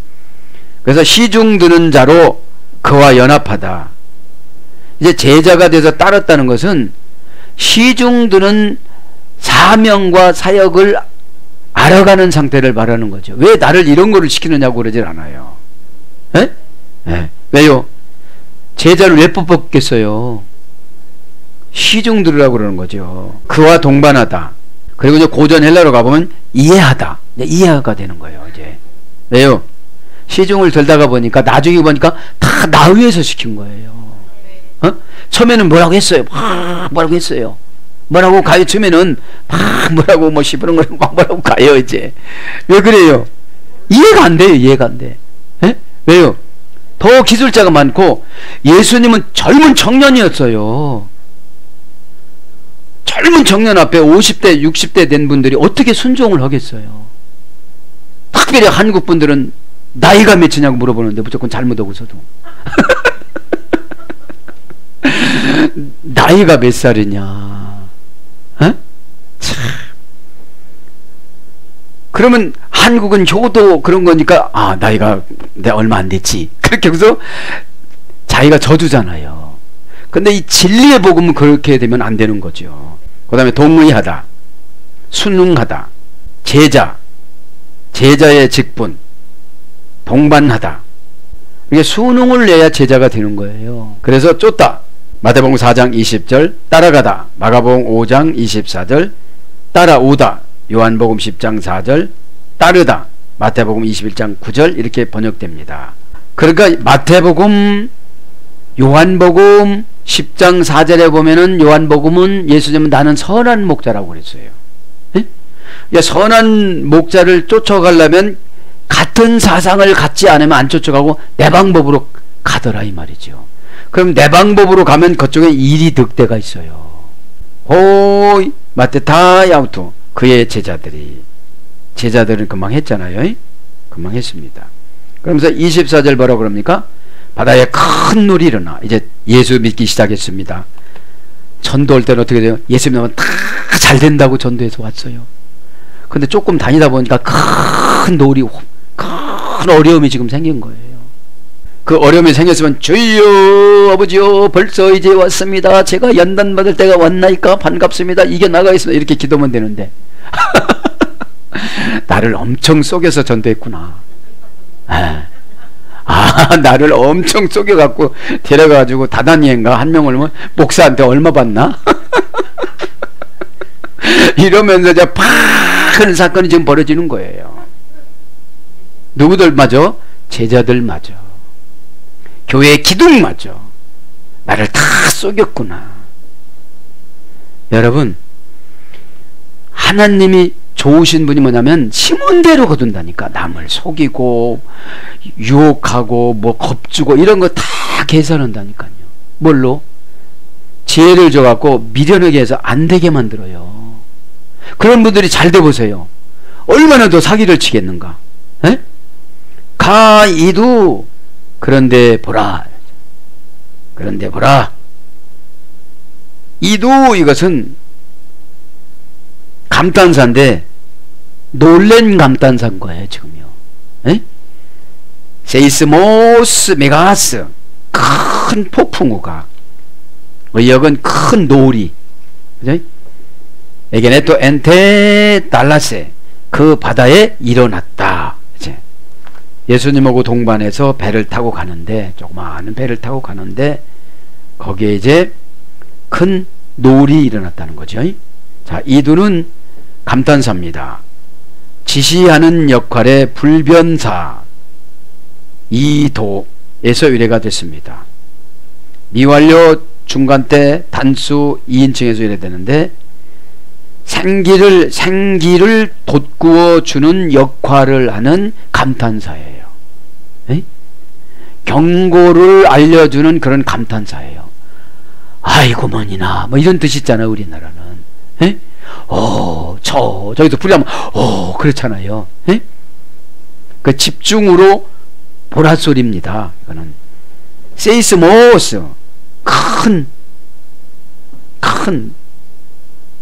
그래서 시중 드는 자로 그와 연합하다. 이제 제자가 돼서 따랐다는 것은 시중 드는 사명과 사역을 알아가는 상태를 말하는 거죠. 왜 나를 이런 거를 시키느냐고 그러질 않아요. 에? 에. 왜요? 제자를 왜 뽑았겠어요? 시중 들으라고 그러는 거죠. 그와 동반하다. 그리고 이제 고전 헬라로 가보면 이해하다. 이해가 되는 거예요. 이제 왜요? 시중을 들다가 보니까 나중에 보니까 다 나 위해서 시킨 거예요. 어? 처음에는 뭐라고 했어요. 막 뭐라고 했어요. 뭐라고 가요. 처음에는 막 뭐라고 뭐 시부른 거 막 뭐라고 가요. 이제 왜 그래요? 이해가 안 돼요. 이해가 안 돼. 에? 왜요? 더 기술자가 많고 예수님은 젊은 청년이었어요. 젊은 청년 앞에 50대 60대 된 분들이 어떻게 순종을 하겠어요? 특별히 한국 분들은 나이가 몇이냐고 물어보는데 무조건 잘못하고서도 나이가 몇 살이냐? 어? 참. 그러면 한국은 효도 그런 거니까 아 나이가 내가 얼마 안 됐지 그렇게 해서 자기가 저주잖아요. 근데 이 진리의 복음은 그렇게 되면 안 되는 거죠. 그 다음에 동의하다, 순응하다, 제자의 직분, 동반하다. 이게 순응을 내야 제자가 되는 거예요. 그래서 쫓다. 마태복음 4장 20절, 따라가다. 마가복음 5장 24절, 따라오다. 요한복음 10장 4절, 따르다. 마태복음 21장 9절 이렇게 번역됩니다. 그러니까 마태복음, 요한복음 10장 4절에 보면은 요한복음은 예수님은 나는 선한 목자라고 그랬어요. 예? 선한 목자를 쫓아가려면 같은 사상을 갖지 않으면 안 쫓아가고 내 방법으로 가더라 이 말이죠. 그럼 내 방법으로 가면 그쪽에 일이 득대가 있어요. 호이 마테타야우토 그의 제자들은 금방 했잖아요. 금방 했습니다. 그러면서 24절 뭐라고 그럽니까? 바다에 큰 물이 일어나. 이제 예수 믿기 시작했습니다. 전도할 때는 어떻게 돼요? 예수 믿으면 다 잘 된다고 전도해서 왔어요. 근데 조금 다니다 보니까 큰 어려움이 지금 생긴 거예요. 그 어려움이 생겼으면 주여 아버지여 벌써 이제 왔습니다. 제가 연단 받을 때가 왔나이까 반갑습니다. 이게 나가 있습니다. 이렇게 기도하면 되는데 나를 엄청 속여서 전도했구나. 나를 엄청 속여갖고 데려가가지고 다단이인가 한 명을 목사한테 얼마 받나? 이러면서 이제 팍 하는 사건이 지금 벌어지는 거예요. 누구들 맞아? 제자들마저, 교회 기둥마저 나를 다 속였구나. 여러분, 하나님이 좋으신 분이 뭐냐면 심은 대로 거둔다니까. 남을 속이고 유혹하고 뭐 겁주고 이런 거 다 계산한다니까요. 뭘로? 지혜를 줘갖고 미련하게 해서 안 되게 만들어요. 그런 분들이 잘 돼 보세요. 얼마나 더 사기를 치겠는가. 에? 가이두 그런데 보라. 그런데 보라. 이두 이것은 감탄사인데 놀랜 감탄사인 거예요 지금요. 에? 세이스모스 메가스 큰 폭풍우가, 의역은 큰 노리, 그죠? 에게네토 엔테 달라세 그 바다에 일어났다. 이제 예수님하고 동반해서 배를 타고 가는데, 조그마한 배를 타고 가는데 거기에 이제 큰 노리 일어났다는 거죠. 자, 이두는 감탄사입니다. 지시하는 역할의 불변사 이도에서 유래가 됐습니다. 미완료 중간때 단수 2인칭에서 유래되는데 생기를 돋구어 주는 역할을 하는 감탄사예요. 에? 경고를 알려주는 그런 감탄사예요. 아이고 머니나 뭐 이런 뜻이 있잖아요. 우리나라는. 에? 저기서 불이 나면 그렇잖아요. 에? 그 집중으로 보라소리입니다. 이거는 세이스모스 큰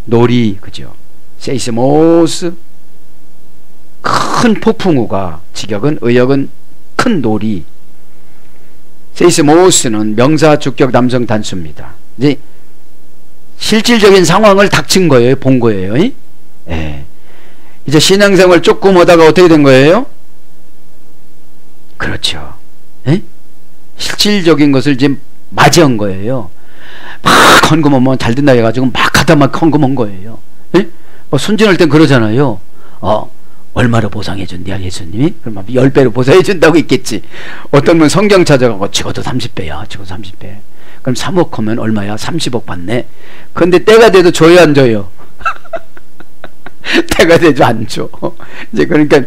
놀이, 그죠? 세이스모스 큰 폭풍우가, 직역은 의역은 큰 놀이. 세이스모스는 명사 주격 남성 단수입니다. 이제 실질적인 상황을 닥친 거예요. 본 거예요. 예. 이제 신앙생활 조금 하다가 어떻게 된 거예요? 그렇죠. 예? 실질적인 것을 지금 맞이한 거예요. 막 헌금하면 잘 된다 해가지고 막 하다 막 헌금한 거예요. 예? 순진할 땐 그러잖아요. 얼마로 보상해준대야 예수님이? 그럼 10배로 보상해준다고 있겠지. 어떤 분 성경 찾아가고 적어도 30배야 적어도 30배. 그럼 3억 하면 얼마야? 30억 받네. 근데 때가 돼도 줘요 안 줘요? 때가 돼도 안 줘. 이제 그러니까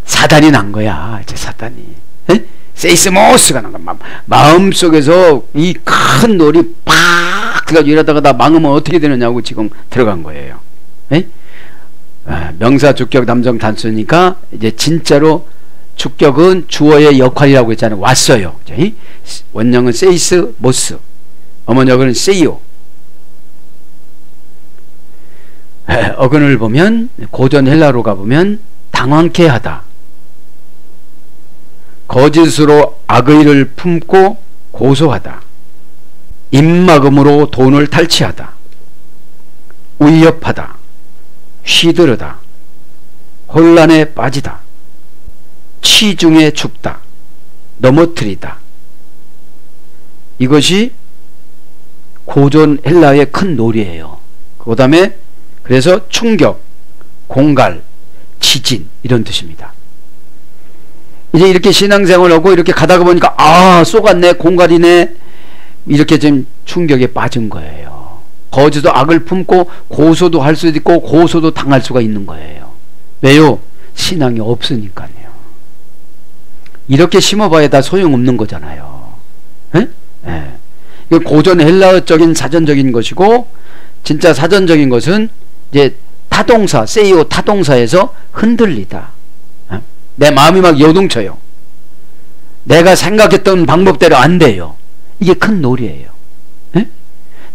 사단이 난 거야. 이제 사단이. 에? 세이스모스가 난 거야. 마음속에서 이 큰 놀이 팍 들어가지고 이러다가 나 망하면 어떻게 되느냐고 지금 들어간 거예요. 에? 명사 주격 남성 단수니까 이제 진짜로 주격은 주어의 역할이라고 했잖아요. 왔어요. 그치? 원형은 세이스 모스, 어머니역은 세이오. 어근을 보면 고전 헬라로 가보면 당황케 하다, 거짓으로 악의를 품고 고소하다, 입막음으로 돈을 탈취하다, 위협하다, 쉬들으다, 혼란에 빠지다, 치중에 죽다, 넘어뜨리다. 이것이 고전 헬라의 큰 놀이에요. 그 다음에 그래서 충격, 공갈, 지진 이런 뜻입니다. 이제 이렇게 신앙생활을 하고 이렇게 가다가 보니까 쏘갔네, 공갈이네, 이렇게 좀 충격에 빠진 거예요. 거짓도 악을 품고 고소도 할 수도 있고 고소도 당할 수가 있는 거예요. 왜요? 신앙이 없으니까요. 이렇게 심어봐야 다 소용없는 거잖아요. 에? 예. 이거 고전 헬라어적인 사전적인 것이고, 진짜 사전적인 것은 이제 타동사, 세이오 타동사에서 흔들리다. 내 마음이 막 요동쳐요. 내가 생각했던 방법대로 안 돼요. 이게 큰 놀이에요. 에?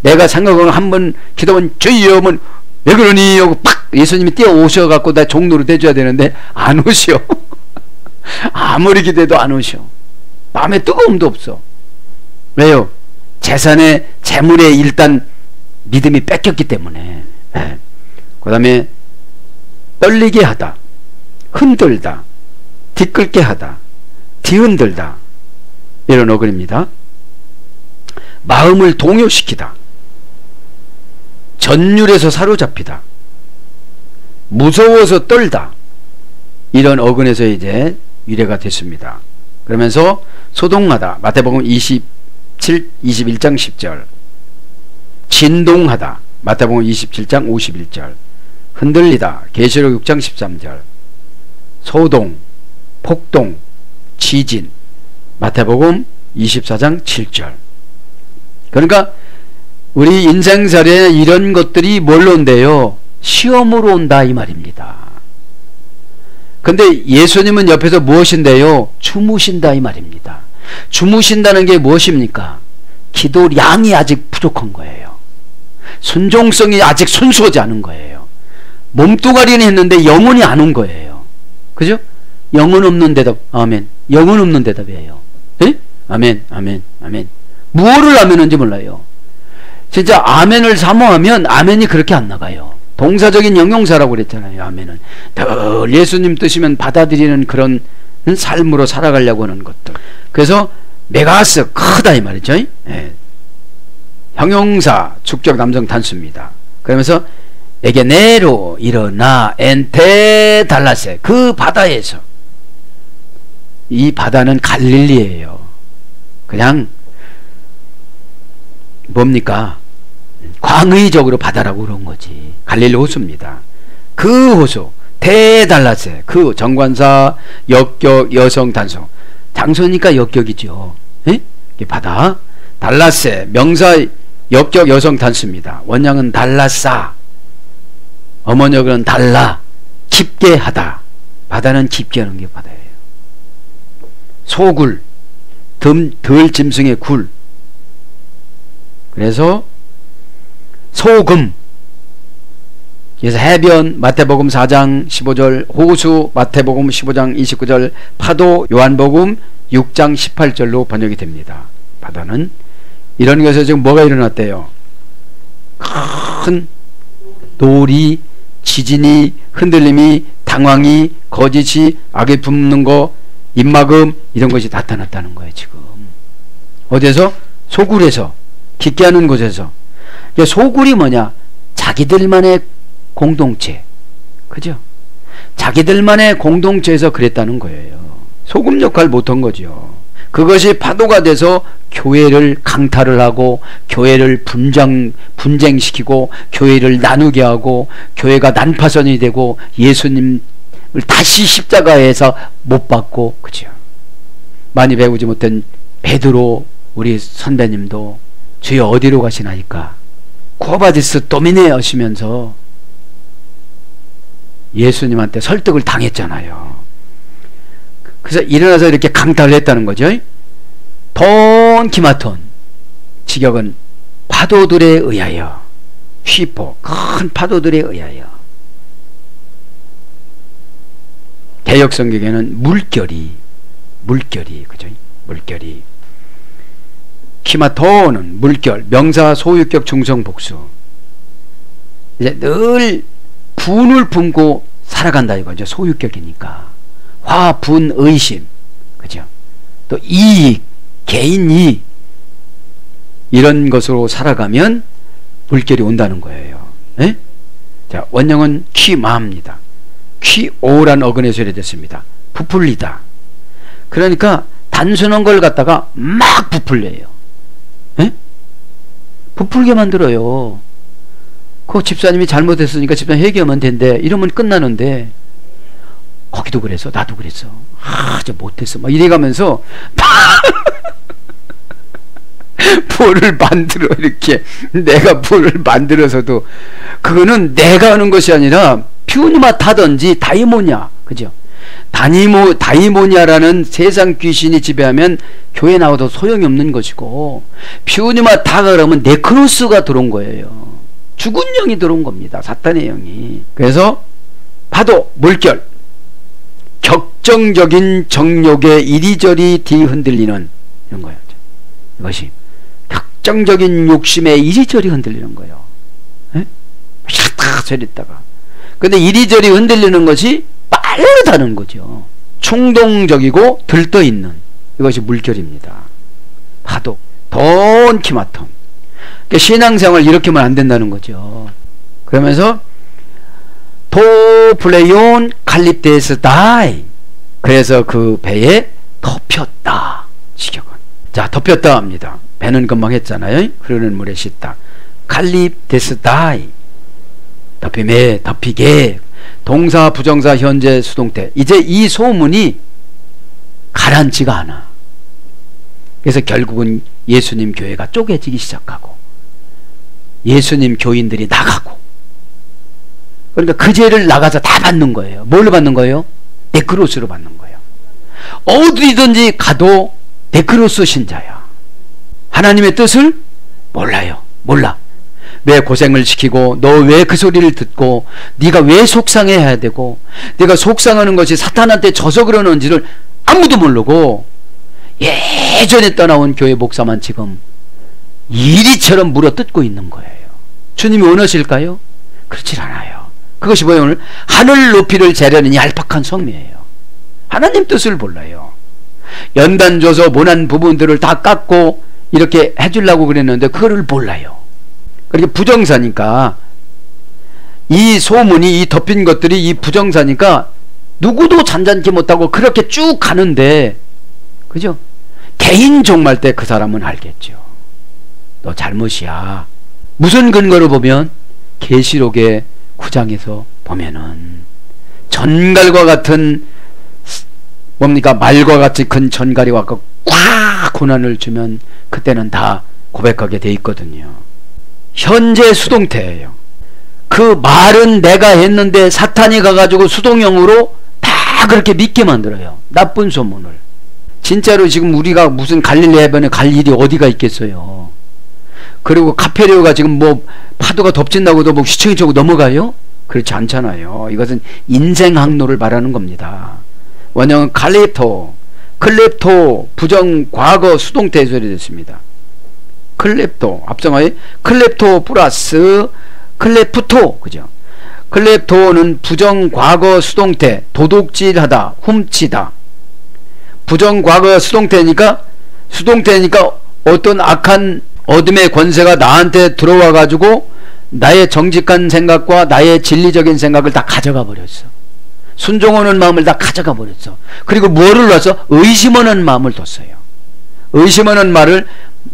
내가 생각을 한번 기도하면 주여 하면 왜 그러니 하고 팍 예수님이 뛰어오셔갖고 나 종로로 대줘야 되는데 안 오셔. 아무리 기대도 안 오셔. 마음에 뜨거움도 없어. 왜요? 재물에 일단 믿음이 뺏겼기 때문에. 네. 그 다음에 떨리게 하다, 흔들다, 뒤끌게 하다, 뒤흔들다, 이런 어근입니다. 마음을 동요시키다, 전율에서 사로잡히다, 무서워서 떨다, 이런 어근에서 이제 유래가 됐습니다. 그러면서 소동하다. 마태복음 21장 10절. 진동하다. 마태복음 27장 51절. 흔들리다. 계시록 6장 13절. 소동, 폭동, 지진. 마태복음 24장 7절. 그러니까 우리 인생살에 이런 것들이 뭘로 온대요? 시험으로 온다 이 말입니다. 근데 예수님은 옆에서 무엇인데요? 주무신다 이 말입니다. 주무신다는 게 무엇입니까? 기도량이 아직 부족한 거예요. 순종성이 아직 순수하지 않은 거예요. 몸뚱아리는 했는데 영혼이 안 온 거예요. 그죠? 영혼 없는 대답. 아멘. 영혼 없는 대답이에요. 네? 아멘, 아멘, 아멘. 무엇을 아멘인지 몰라요. 진짜 아멘을 사모하면 아멘이 그렇게 안 나가요. 동사적인 형용사라고 그랬잖아요. 아멘은 늘 예수님 뜻이면 받아들이는 그런 삶으로 살아가려고 하는 것들. 그래서 메가스 크다 이 말이죠. 네. 형용사 축적 남성 단수입니다. 그러면서 에게네로 일어나 엔테 달라세 그 바다에서. 이 바다는 갈릴리예요. 그냥 뭡니까? 광의적으로 바다라고 그런 거지. 갈릴리 호수입니다. 그 호수 대달라세 그 정관사 역격 여성 단성 장소니까 역격이죠. 에? 바다 달라세 명사 역격 여성 단수입니다. 원형은 달라싸 어머니역은 달라 깊게 하다. 바다는 깊게 하는 게 바다예요. 소굴 덜 짐승의 굴. 그래서 소금. 그래서 해변 마태복음 4장 15절, 호수 마태복음 15장 29절, 파도 요한복음 6장 18절로 번역이 됩니다. 바다는 이런 것에서 지금 뭐가 일어났대요? 큰 놀이, 지진이, 흔들림이, 당황이, 거짓이, 악에 품는 거, 입막음 이런 것이 나타났다는 거예요. 지금 어디서? 소굴에서, 깊게 하는 곳에서. 소굴이 뭐냐? 자기들만의 공동체. 그죠? 자기들만의 공동체에서 그랬다는 거예요. 소금 역할 못한 거죠. 그것이 파도가 돼서 교회를 강탈을 하고 교회를 분쟁시키고 교회를 나누게 하고 교회가 난파선이 되고 예수님을 다시 십자가에서 못 박고. 그죠? 많이 배우지 못한 베드로 우리 선배님도 주여 어디로 가시나이까 코바디스 도미네 하시면서 예수님한테 설득을 당했잖아요. 그래서 일어나서 이렇게 강탈을 했다는 거죠. 돈 기마톤 직역은 파도들에 의하여 휘포 큰 파도들에 의하여. 개역성경에는 물결이 그죠? 물결이. 키마토는 물결, 명사 소유격 중성 복수. 이제 늘 분을 품고 살아간다 이거죠. 소유격이니까. 화, 분, 의심. 그죠? 또 이익, 개인 이익. 이런 것으로 살아가면 물결이 온다는 거예요. 에? 자, 원형은 키마입니다. 키오란 어근에서 유래됐습니다. 부풀리다. 그러니까 단순한 걸 갖다가 막 부풀려요. 에? 부풀게 만들어요. 그 집사님이 잘못했으니까 집사님 회개하면 된대. 이러면 끝나는데 거기도 그래서 나도 그랬어. 저 못했어. 막 이래가면서 볼을 만들어. 이렇게 내가 볼을 만들어서도 그거는 내가 하는 것이 아니라 퓨니마 타든지 다이모니아. 그죠? 다이모니아라는 세상 귀신이 지배하면 교회 나와도 소용이 없는 것이고, 퓨니마 타가 그러면 네크로스가 들어온 거예요. 죽은 영이 들어온 겁니다. 사탄의 영이. 그래서 파도, 물결, 격정적인 정욕에 이리저리 뒤흔들리는 이런 거예요. 이것이 격정적인 욕심에 이리저리 흔들리는 거예요. 샥 저랬다가. 근데 이리저리 흔들리는 것이 빠르다는 거죠. 충동적이고 들떠있는 이것이 물결입니다. 파도, 돈 키마톤. 그러니까 신앙생활 이렇게 하면 안 된다는 거죠. 그러면서 도플레온 칼립데스 다이. 그래서 그 배에 덮였다. 직역은. 자, 덮였다 합니다. 배는 금방 했잖아요. 흐르는 물에 씻다. 칼립데스다이. 덮임에, 덮이게. 동사, 부정사, 현재, 수동태. 이제 이 소문이 가라앉지가 않아. 그래서 결국은 예수님 교회가 쪼개지기 시작하고 예수님 교인들이 나가고, 그러니까 그 죄를 나가서 다 받는 거예요. 뭘로 받는 거예요? 네크로스로 받는 거예요. 어디든지 가도 네크로스 신자야. 하나님의 뜻을 몰라요. 몰라. 왜 고생을 시키고, 너 왜 그 소리를 듣고, 네가 왜 속상해야 되고, 네가 속상하는 것이 사탄한테 져서 그러는지를 아무도 모르고 예전에 떠나온 교회 목사만 지금 이리처럼 물어뜯고 있는 거예요. 주님이 원하실까요? 그렇질 않아요. 그것이 뭐예요? 오늘 하늘 높이를 재려는 얄팍한 성미예요. 하나님 뜻을 몰라요. 연단 줘서 못한 부분들을 다 깎고 이렇게 해주려고 그랬는데 그거를 몰라요. 그러니까 부정사니까, 이 소문이, 이 덮인 것들이 이 부정사니까 누구도 잔잔케 못하고 그렇게 쭉 가는데, 그죠? 개인 종말 때 그 사람은 알겠죠. 너 잘못이야. 무슨 근거로 보면 계시록의 9장에서 보면은 전갈과 같은, 뭡니까, 말과 같이 큰 전갈이 와서 꽉 고난을 주면 그때는 다 고백하게 돼 있거든요. 현재 수동태예요. 그 말은 내가 했는데 사탄이 가가지고 수동형으로 다 그렇게 믿게 만들어요. 나쁜 소문을. 진짜로 지금 우리가 무슨 갈릴리 해변에 갈 일이 어디가 있겠어요. 그리고 카페레오가 지금 뭐 파도가 덮친다고도 뭐 휘청휘청 넘어가요? 그렇지 않잖아요. 이것은 인생 항로를 말하는 겁니다. 원형은 클렙토 부정 과거 수동태 해설이 됐습니다. 클렙토 앞성어에 클렙토 플러스 클레프토, 그죠? 클렙토는 부정 과거 수동태, 도둑질하다, 훔치다. 부정 과거 수동태니까 어떤 악한 어둠의 권세가 나한테 들어와 가지고 나의 정직한 생각과 나의 진리적인 생각을 다 가져가 버렸어. 순종하는 마음을 다 가져가 버렸어. 그리고 뭐를 놨어? 의심하는 마음을 뒀어요. 의심하는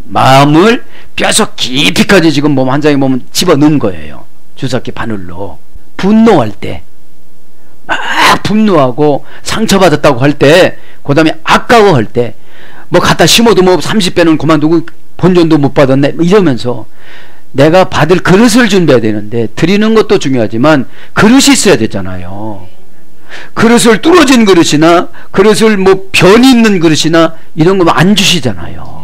마음을 뼈속 깊이까지 지금 몸 한 장에 보면 집어넣은 거예요. 주사기 바늘로. 분노할 때, 막 분노하고 상처받았다고 할 때, 그 다음에 아까워할 때, 뭐 갖다 심어도 뭐 30배는 그만두고 본전도 못 받았네, 이러면서 내가 받을 그릇을 준비해야 되는데, 드리는 것도 중요하지만 그릇이 있어야 되잖아요. 그릇을 뚫어진 그릇이나 그릇을 뭐 변이 있는 그릇이나 이런 거 안 주시잖아요.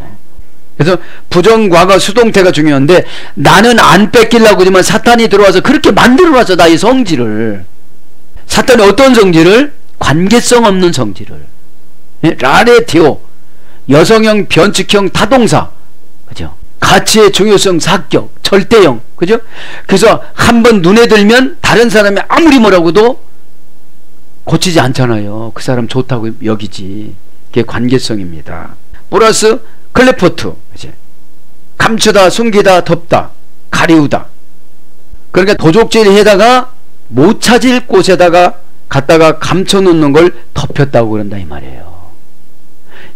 그래서 부정과거 수동태가 중요한데, 나는 안 뺏기려고 하지만 사탄이 들어와서 그렇게 만들어놨어. 나의 성질을. 사탄이 어떤 성질을? 관계성 없는 성질을. 라레티오, 여성형 변칙형 타동사, 그죠? 가치의 중요성 사격, 절대형, 그죠? 그래서 한번 눈에 들면 다른 사람이 아무리 뭐라고도 고치지 않잖아요. 그 사람 좋다고 여기지. 그게 관계성입니다. 플러스 클레포트, 이제 감추다, 숨기다, 덮다, 가리우다. 그러니까 도적질에다가 못 찾을 곳에다가 갖다가 감춰놓는 걸 덮였다고 그런다 이 말이에요.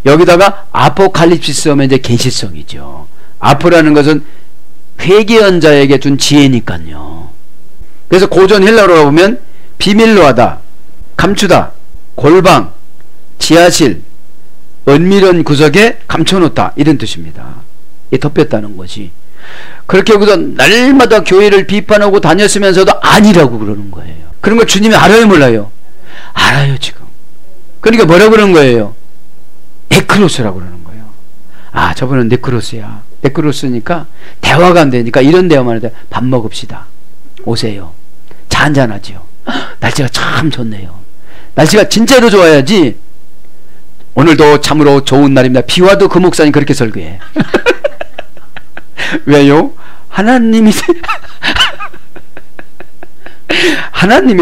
여기다가 아포칼립시스 하면 이제 계시성이죠. 아포라는 것은 회개한 자에게 준 지혜니까요. 그래서 고전 헬라어로 보면 비밀로 하다, 감추다, 골방, 지하실, 은밀한 구석에 감춰놓다, 이런 뜻입니다. 이 덮였다는 것이. 그렇게 여기서 날마다 교회를 비판하고 다녔으면서도 아니라고 그러는 거예요. 그런 걸 주님이 알아요, 몰라요? 알아요, 지금. 그러니까 뭐라고 그러는 거예요? 네크로스라고 그러는 거예요. 아, 저분은 네크로스야. 네크로스니까 대화가 안 되니까 이런 대화만 해도 밥 먹읍시다. 오세요. 차 한잔하지요. 날씨가 참 좋네요. 날씨가 진짜로 좋아야지. 오늘도 참으로 좋은 날입니다. 비 와도 그 목사님 그렇게 설교해. 왜요? 하나님의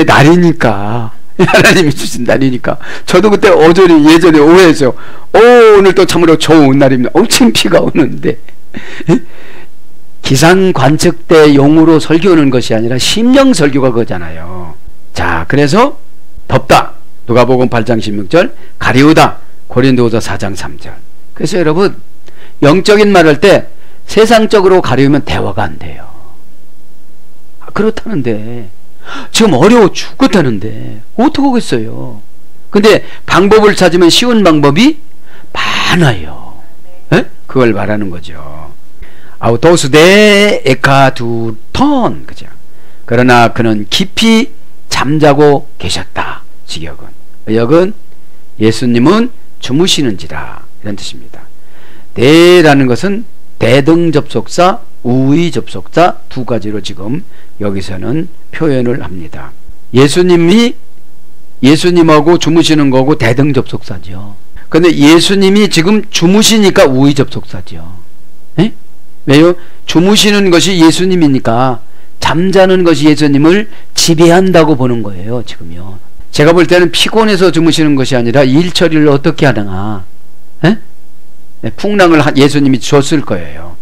날이니까. 하나님이 주신 날이니까. 저도 그때 예전에 오해했어요. 오늘 또 참으로 좋은 날입니다. 엄청 비가 오는데. 기상 관측대 용으로 설교하는 것이 아니라 심령 설교가 그거잖아요. 자, 그래서 덮다. 누가복음 8장 16절. 가리우다. 고린도후서 4장 3절. 그래서 여러분, 영적인 말 할 때 세상적으로 가려우면 대화가 안 돼요. 그렇다는데, 지금 어려워 죽겠다는데 어떻게 하겠어요? 근데 방법을 찾으면 쉬운 방법이 많아요. 에? 그걸 말하는 거죠. 아우토스데 에카두턴, 그죠? 그러나 그는 깊이 잠자고 계셨다. 직역은 예수님은 주무시는지라, 이런 뜻입니다. 대라는 것은 대등 접속사, 우의 접속사 두 가지로 지금 여기서는 표현을 합니다. 예수님하고 주무시는 거고 대등 접속사죠. 근데 예수님이 지금 주무시니까 우의 접속사죠. 에? 왜요? 주무시는 것이 예수님이니까 잠자는 것이 예수님을 지배한다고 보는 거예요, 지금요. 제가 볼 때는 피곤해서 주무시는 것이 아니라 일 처리를 어떻게 하나, 에? 풍랑을 예수님이 줬을 거예요.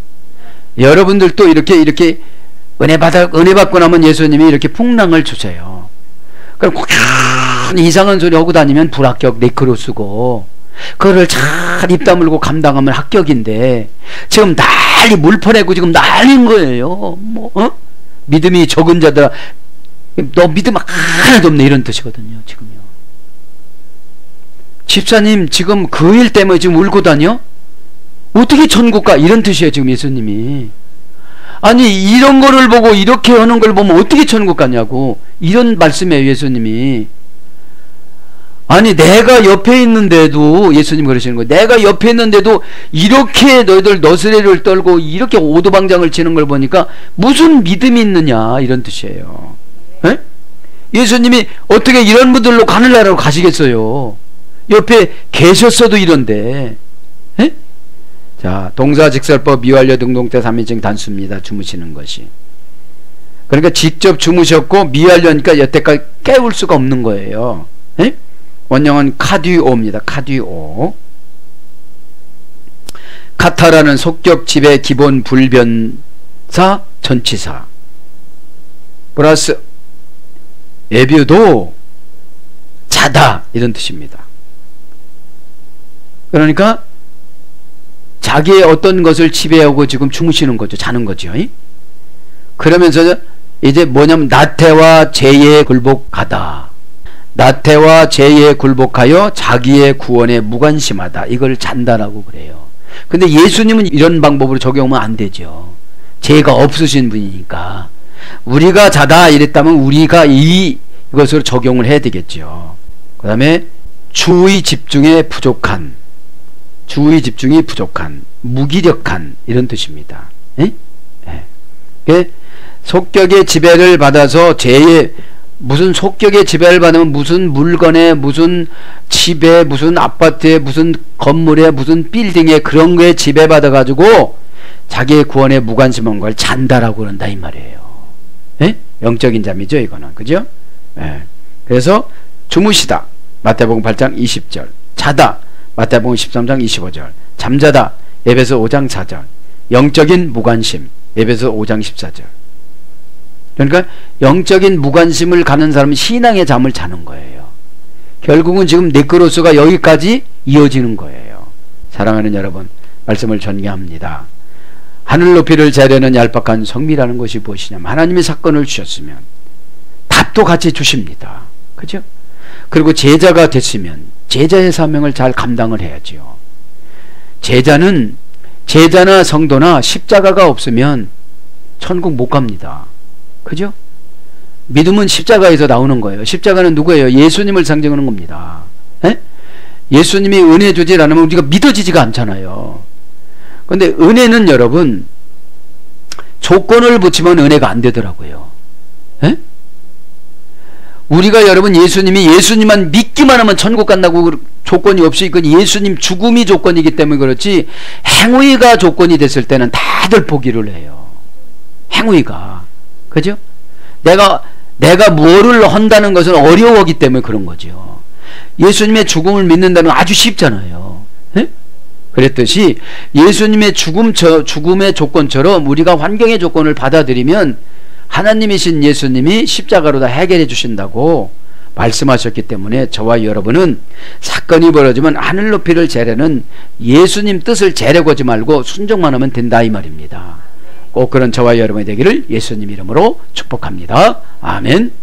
여러분들도 이렇게 은혜 받고 나면 예수님이 이렇게 풍랑을 주세요. 그럼 이상한 소리 하고 다니면 불합격 네크로 쓰고, 그거를 잘 입 다물고 감당하면 합격인데, 지금 난리 물 퍼내고 지금 난리인 거예요. 믿음이 적은 자들아, 너 믿음 하나도 없네, 이런 뜻이거든요, 지금요. 집사님 지금 그 일 때문에 지금 울고 다녀? 어떻게 천국 가? 이런 뜻이에요, 지금 예수님이. 아니, 이런 거를 보고 이렇게 하는 걸 보면 어떻게 천국 가냐고, 이런 말씀이에요, 예수님이. 아니, 내가 옆에 있는데도, 예수님 그러시는 거예요. 내가 옆에 있는데도 이렇게 너희들 너스레를 떨고 이렇게 오도방장을 치는 걸 보니까 무슨 믿음이 있느냐, 이런 뜻이에요. 에? 예수님이 어떻게 이런 분들로 가늘나라로 가시겠어요? 옆에 계셨어도 이런데. 에? 자, 동사직설법 미완료 등동태 3인칭 단수입니다. 주무시는 것이. 그러니까 직접 주무셨고 미완료니까 여태까지 깨울 수가 없는 거예요. 에? 원형은 카디오입니다. 카디오. 카타라는 속격 지배 기본 불변사 전치사 플러스 에뷰도 자다, 이런 뜻입니다. 그러니까 자기의 어떤 것을 지배하고 지금 주무시는 거죠. 자는 거죠. 그러면서 이제 뭐냐면 나태와 죄에 굴복하다. 나태와 죄에 굴복하여 자기의 구원에 무관심하다. 이걸 잔다라고 그래요. 근데 예수님은 이런 방법으로 적용하면 안 되죠. 죄가 없으신 분이니까. 우리가 자다 이랬다면 우리가 이것으로 적용을 해야 되겠죠. 그 다음에 주의 집중이 부족한, 무기력한, 이런 뜻입니다. 에? 에. 속격의 지배를 받아서 죄의, 무슨 속격의 지배를 받으면 무슨 물건에, 무슨 집에, 무슨 아파트에, 무슨 건물에, 무슨 빌딩에, 그런 거에 지배받아 가지고 자기의 구원에 무관심한 걸 잔다라고 그런다, 이 말이에요. 에? 영적인 잠이죠, 이거는. 그죠? 에. 그래서 주무시다, 마태복음 8장 20절. 자다, 마태복음 13장 25절. 잠자다, 에베소 5장 4절. 영적인 무관심, 에베소 5장 14절. 그러니까 영적인 무관심을 가는 사람은 신앙의 잠을 자는 거예요. 결국은 지금 네크로스가 여기까지 이어지는 거예요. 사랑하는 여러분, 말씀을 전개합니다. 하늘 높이를 재려는 얄팍한 성미라는 것이 무엇이냐면, 하나님이 사건을 주셨으면 답도 같이 주십니다. 그죠? 그리고 제자가 됐으면 제자의 사명을 잘 감당을 해야지요. 제자나 성도나 십자가가 없으면 천국 못 갑니다. 그죠? 믿음은 십자가에서 나오는 거예요. 십자가는 누구예요? 예수님을 상징하는 겁니다. 에? 예수님이 은혜 주지 않으면 우리가 믿어지지가 않잖아요. 근데 은혜는 여러분, 조건을 붙이면 은혜가 안 되더라고요. 에? 우리가 여러분, 예수님만 믿기만 하면 천국 간다고 조건이 없이, 이건 예수님 죽음이 조건이기 때문에 그렇지, 행위가 조건이 됐을 때는 다들 포기를 해요. 행위가. 그죠? 내가 뭐를 한다는 것은 어려워하기 때문에 그런 거죠. 예수님의 죽음을 믿는다는 건 아주 쉽잖아요. 에? 그랬듯이 예수님의 죽음의 조건처럼 우리가 환경의 조건을 받아들이면 하나님이신 예수님이 십자가로 다 해결해 주신다고 말씀하셨기 때문에 저와 여러분은 사건이 벌어지면 하늘 높이를 재려는 예수님 뜻을 재려고 하지 말고 순종만 하면 된다 이 말입니다. 꼭 그런 저와 여러분이 되기를 예수님 이름으로 축복합니다. 아멘.